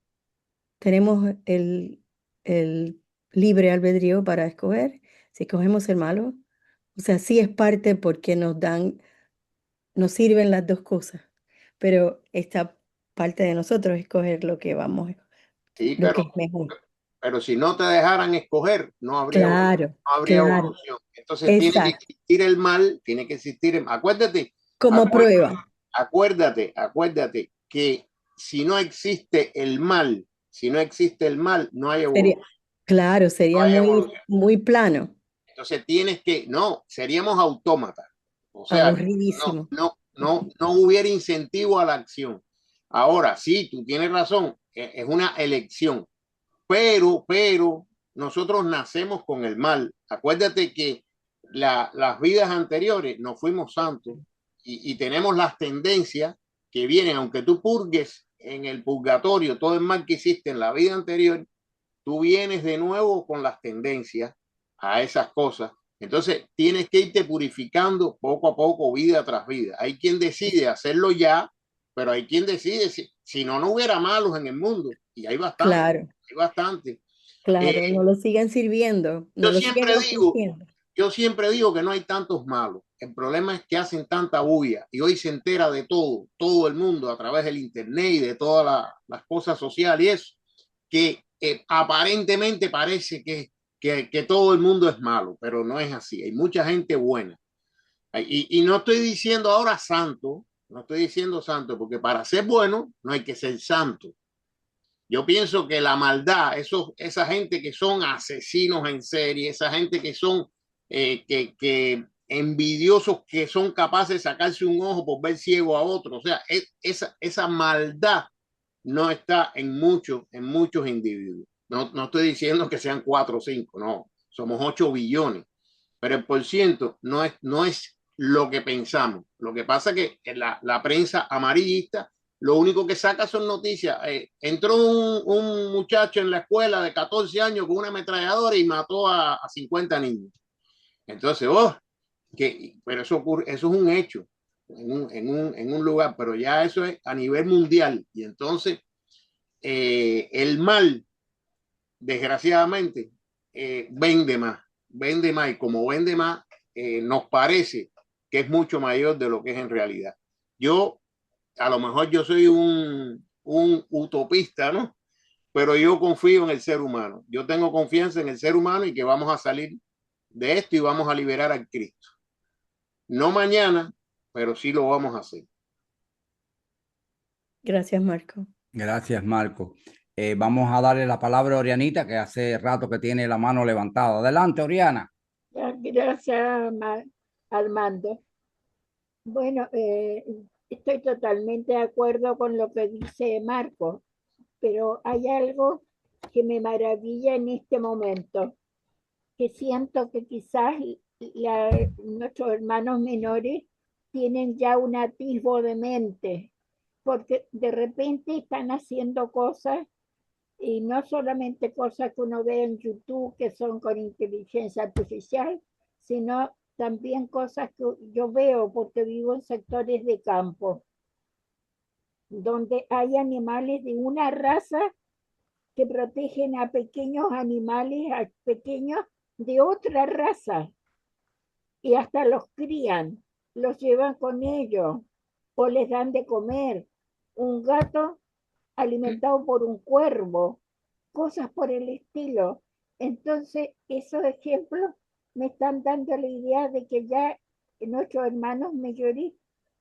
[SPEAKER 12] tenemos el libre albedrío para escoger. Si escogemos ser malo, o sea, sí es parte porque nos sirven las dos cosas, pero esta parte de nosotros escoger lo que vamos,
[SPEAKER 13] Sí,
[SPEAKER 12] lo que es mejor.
[SPEAKER 13] pero si no te dejaran escoger, no habría
[SPEAKER 12] Claro.
[SPEAKER 13] evolución. Entonces tiene que
[SPEAKER 12] Exacto.
[SPEAKER 13] existir el mal, tiene que existir acuérdate,
[SPEAKER 12] Como prueba.
[SPEAKER 13] acuérdate que si no existe el mal, no hay evolución.
[SPEAKER 12] Claro, sería muy plano.
[SPEAKER 13] Entonces seríamos autómatas. O sea,
[SPEAKER 12] Aburridísimo.
[SPEAKER 13] no hubiera incentivo a la acción. Ahora, sí, tú tienes razón, es una elección, pero nosotros nacemos con el mal. Acuérdate que las vidas anteriores no fuimos santos y tenemos las tendencias que vienen, aunque tú purgues en el purgatorio todo el mal que hiciste en la vida anterior, tú vienes de nuevo con las tendencias a esas cosas. Entonces tienes que irte purificando poco a poco, vida tras vida. Hay quien decide hacerlo ya, pero hay quien decide si no hubiera malos en el mundo. Y hay bastante. Claro. Hay bastante.
[SPEAKER 12] Claro, no lo siguen sirviendo. No lo siguen ofreciendo.
[SPEAKER 13] yo siempre digo que no hay tantos malos. El problema es que hacen tanta bulla y hoy se entera de todo el mundo a través del internet y de todas las cosas sociales y eso, que aparentemente parece que todo el mundo es malo, pero no es así. Hay mucha gente buena. Y no estoy diciendo ahora santo, no estoy diciendo santo, porque para ser bueno no hay que ser santo. Yo pienso que la maldad, esa gente que son asesinos en serie, esa gente que son que envidiosos, que son capaces de sacarse un ojo por ver ciego a otro, o sea, esa maldad no está en muchos individuos. No estoy diciendo que sean 4 o 5, no, somos 8 billones, pero el porciento no es lo que pensamos. Lo que pasa es que la prensa amarillista lo único que saca son noticias. Entró un muchacho en la escuela de 14 años con una ametralladora y mató a 50 niños. Entonces, pero eso ocurre, eso es un hecho en un lugar, pero ya eso es a nivel mundial. Y entonces, el mal, desgraciadamente, vende más. Y como vende más, nos parece que es mucho mayor de lo que es en realidad. A lo mejor yo soy un utopista, ¿no? Pero yo confío en el ser humano. Yo tengo confianza en el ser humano y que vamos a salir de esto y vamos a liberar al Cristo. No mañana, pero sí lo vamos a hacer.
[SPEAKER 12] Gracias, Marco.
[SPEAKER 7] Gracias, Marco. Vamos a darle la palabra a Orianita, que hace rato que tiene la mano levantada. Adelante, Oriana.
[SPEAKER 14] Gracias, Armando. Bueno, estoy totalmente de acuerdo con lo que dice Marco, pero hay algo que me maravilla en este momento, que siento que quizás nuestros hermanos menores tienen ya un atisbo de mente, porque de repente están haciendo cosas, y no solamente cosas que uno ve en YouTube que son con inteligencia artificial, sino también cosas que yo veo porque vivo en sectores de campo, donde hay animales de una raza que protegen a pequeños animales, a pequeños de otra raza, y hasta los crían, los llevan con ellos o les dan de comer. Un gato alimentado por un cuervo, cosas por el estilo. Entonces, esos ejemplos me están dando la idea de que ya nuestros hermanos mayores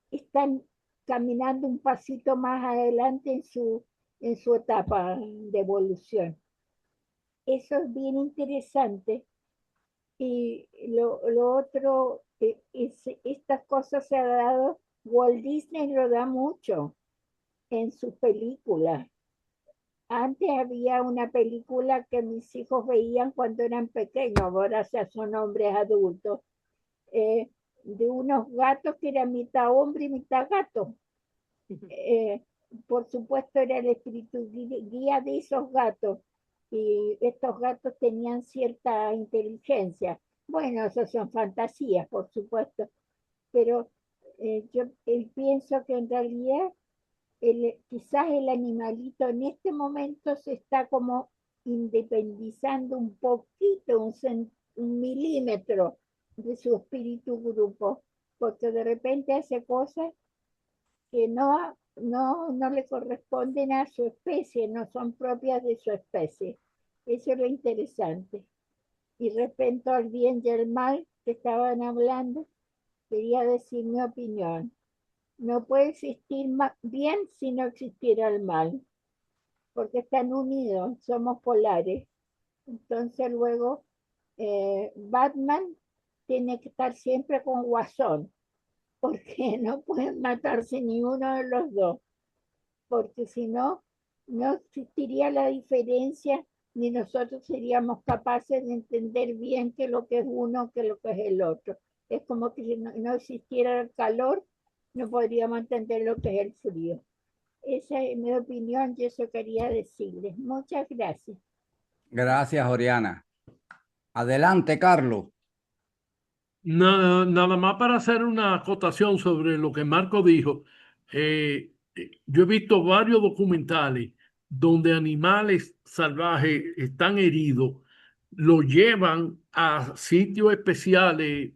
[SPEAKER 14] están caminando un pasito más adelante en su etapa de evolución. Eso es bien interesante. Y lo otro, estas cosas se ha dado, Walt Disney lo da mucho en sus películas. Antes había una película que mis hijos veían cuando eran pequeños, ahora ya son hombres adultos, de unos gatos que eran mitad hombre y mitad gato. Por supuesto era el espíritu guía de esos gatos, y estos gatos tenían cierta inteligencia. Bueno, eso son fantasías, por supuesto, pero yo pienso que en realidad quizás el animalito en este momento se está como independizando un poquito, un milímetro de su espíritu grupo, porque de repente hace cosas que no le corresponden a su especie, no son propias de su especie. Eso es lo interesante. Y respecto al bien y al mal que estaban hablando, quería decir mi opinión. No puede existir bien si no existiera el mal, porque están unidos, somos polares. Entonces luego Batman tiene que estar siempre con Guasón, porque no pueden matarse ni uno de los dos, porque si no, no existiría la diferencia, ni nosotros seríamos capaces de entender bien qué es lo que es uno, qué es lo que es el otro. Es como que si no existiera el calor, no podríamos entender lo que es el frío. Esa es mi opinión y eso quería decirles. Muchas gracias.
[SPEAKER 7] Gracias, Oriana. Adelante, Carlos.
[SPEAKER 8] Nada más para hacer una acotación sobre lo que Marco dijo. Yo he visto varios documentales donde animales salvajes están heridos lo llevan a sitios especiales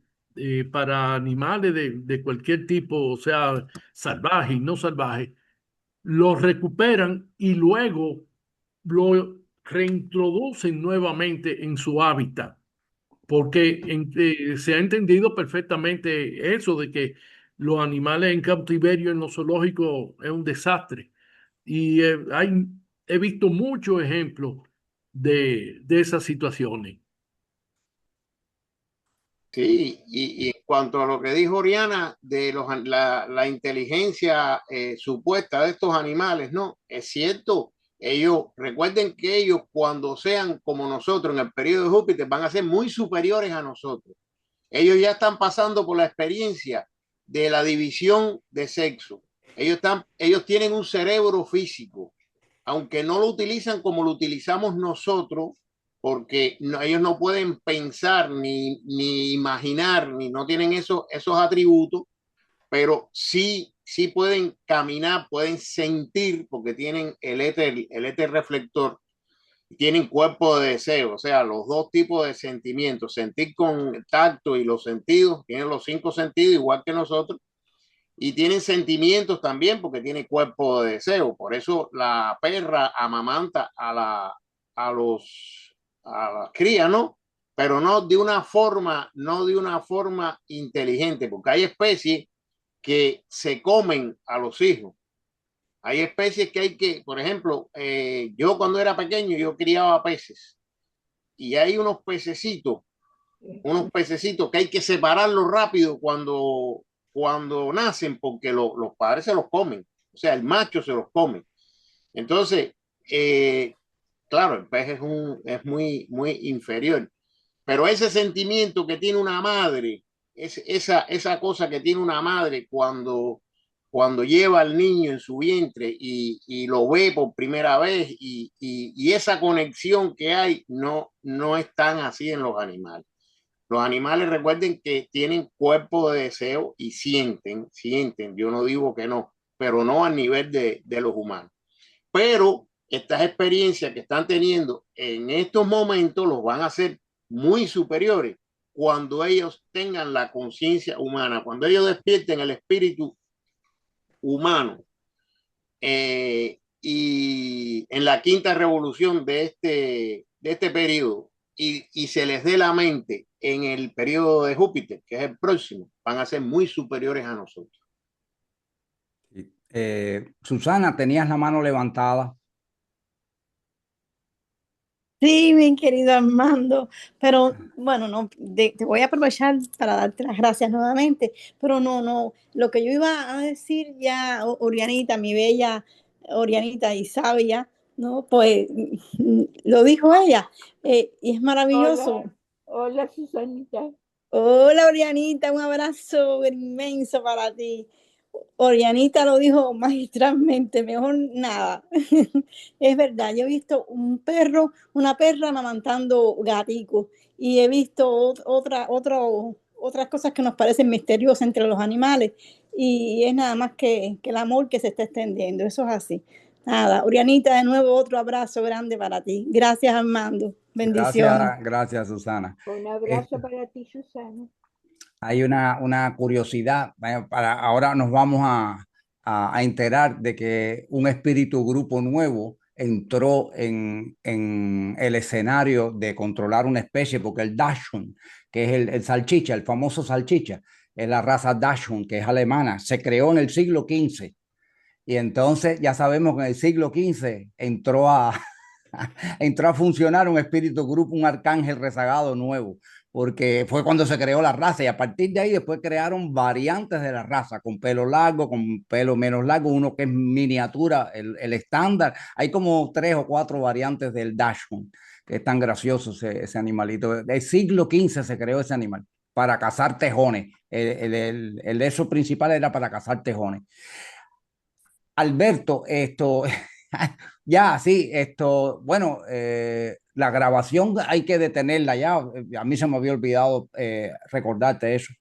[SPEAKER 8] para animales de cualquier tipo, o sea, salvaje y no salvaje, lo recuperan y luego lo reintroducen nuevamente en su hábitat, porque se ha entendido perfectamente eso de que los animales en cautiverio en los zoológicos es un desastre. Y he visto muchos ejemplos de esas situaciones.
[SPEAKER 13] Sí, y en cuanto a lo que dijo Oriana de la inteligencia supuesta de estos animales, no, es cierto. Ellos, recuerden que ellos cuando sean como nosotros en el periodo de Júpiter van a ser muy superiores a nosotros. Ellos ya están pasando por la experiencia de la división de sexo. Ellos tienen un cerebro físico, aunque no lo utilizan como lo utilizamos nosotros, porque ellos no pueden pensar ni imaginar, ni no tienen esos atributos, pero sí pueden caminar, pueden sentir, porque tienen el éter reflector, tienen cuerpo de deseo, o sea, los dos tipos de sentimientos, sentir con tacto y los sentidos, tienen los 5 sentidos igual que nosotros, y tienen sentimientos también porque tiene cuerpo de deseo. Por eso la perra amamanta a los a las crías, ¿no? Pero no de una forma inteligente, porque hay especies que se comen a los hijos. Hay especies que por ejemplo, yo cuando era pequeño, yo criaba peces y hay unos pececitos que hay que separarlos rápido cuando nacen porque los padres se los comen, o sea, el macho se los come. Entonces, claro, el pez es muy inferior, pero ese sentimiento que tiene una madre, esa cosa que tiene una madre cuando lleva al niño en su vientre y lo ve por primera vez y esa conexión que hay no es tan así en los animales. Los animales recuerden que tienen cuerpo de deseo y sienten, yo no digo que no, pero no al nivel de los humanos. Pero estas experiencias que están teniendo en estos momentos los van a hacer muy superiores cuando ellos tengan la conciencia humana, cuando ellos despierten el espíritu humano. Y en la quinta revolución de este periodo y se les dé la mente en el periodo de Júpiter, que es el próximo, van a ser muy superiores a nosotros.
[SPEAKER 7] Susana, tenías la mano levantada.
[SPEAKER 12] Sí, mi querido Armando, pero bueno, no, te voy a aprovechar para darte las gracias nuevamente, pero no, lo que yo iba a decir ya, Orianita, mi bella Orianita y sabia, ¿no? Pues lo dijo ella, y es maravilloso.
[SPEAKER 14] Hola, hola Susanita.
[SPEAKER 12] Hola, Orianita, un abrazo inmenso para ti. Orianita lo dijo magistralmente, mejor nada. Es verdad, yo he visto una perra amamantando gaticos y he visto otras cosas que nos parecen misteriosas entre los animales y es nada más que el amor que se está extendiendo, eso es así. Nada, Orianita, de nuevo otro abrazo grande para ti. Gracias, Armando. Bendiciones.
[SPEAKER 7] Gracias, Susana.
[SPEAKER 14] Un abrazo para ti, Susana.
[SPEAKER 7] Hay una curiosidad, ahora nos vamos a enterar de que un espíritu grupo nuevo entró en el escenario de controlar una especie, porque el Dachshund, que es el salchicha, el famoso salchicha, es la raza Dachshund, que es alemana, se creó en el siglo XV. Y entonces ya sabemos que en el siglo XV entró a funcionar un espíritu grupo, un arcángel rezagado nuevo, porque fue cuando se creó la raza y a partir de ahí después crearon variantes de la raza, con pelo largo, con pelo menos largo, uno que es miniatura, el estándar. Hay como 3 o 4 variantes del Dachshund, que es tan gracioso ese animalito. Del siglo XV se creó ese animal para cazar tejones. El de esos principales era para cazar tejones. Alberto, ya, sí, bueno, la grabación hay que detenerla ya. A mí se me había olvidado recordarte eso.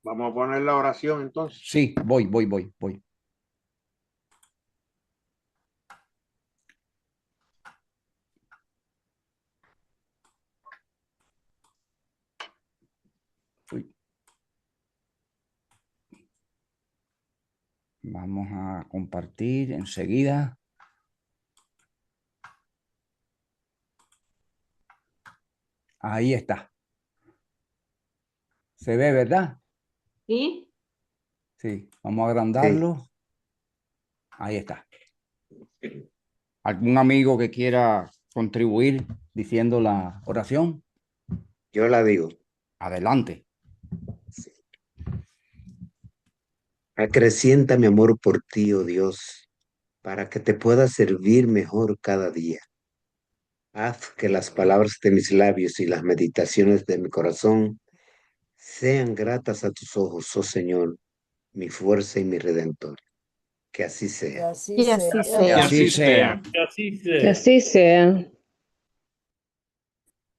[SPEAKER 13] Vamos a poner la oración entonces.
[SPEAKER 7] Sí, voy. Vamos a compartir enseguida. Ahí está. ¿Se ve, verdad?
[SPEAKER 10] ¿Sí?
[SPEAKER 7] Sí. Vamos a agrandarlo. Ahí está. ¿Algún amigo que quiera contribuir diciendo la oración?
[SPEAKER 15] Yo la digo.
[SPEAKER 7] Adelante.
[SPEAKER 15] Acrecienta mi amor por ti, oh Dios, para que te pueda servir mejor cada día. Haz que las palabras de mis labios y las meditaciones de mi corazón sean gratas a tus ojos, oh Señor, mi fuerza y mi redentor. Que así
[SPEAKER 11] Y
[SPEAKER 15] sea.
[SPEAKER 11] así
[SPEAKER 12] Y así
[SPEAKER 11] sea.
[SPEAKER 12] sea.
[SPEAKER 7] Que así sea.
[SPEAKER 8] Que así
[SPEAKER 1] Que
[SPEAKER 8] sea.
[SPEAKER 1] así sea.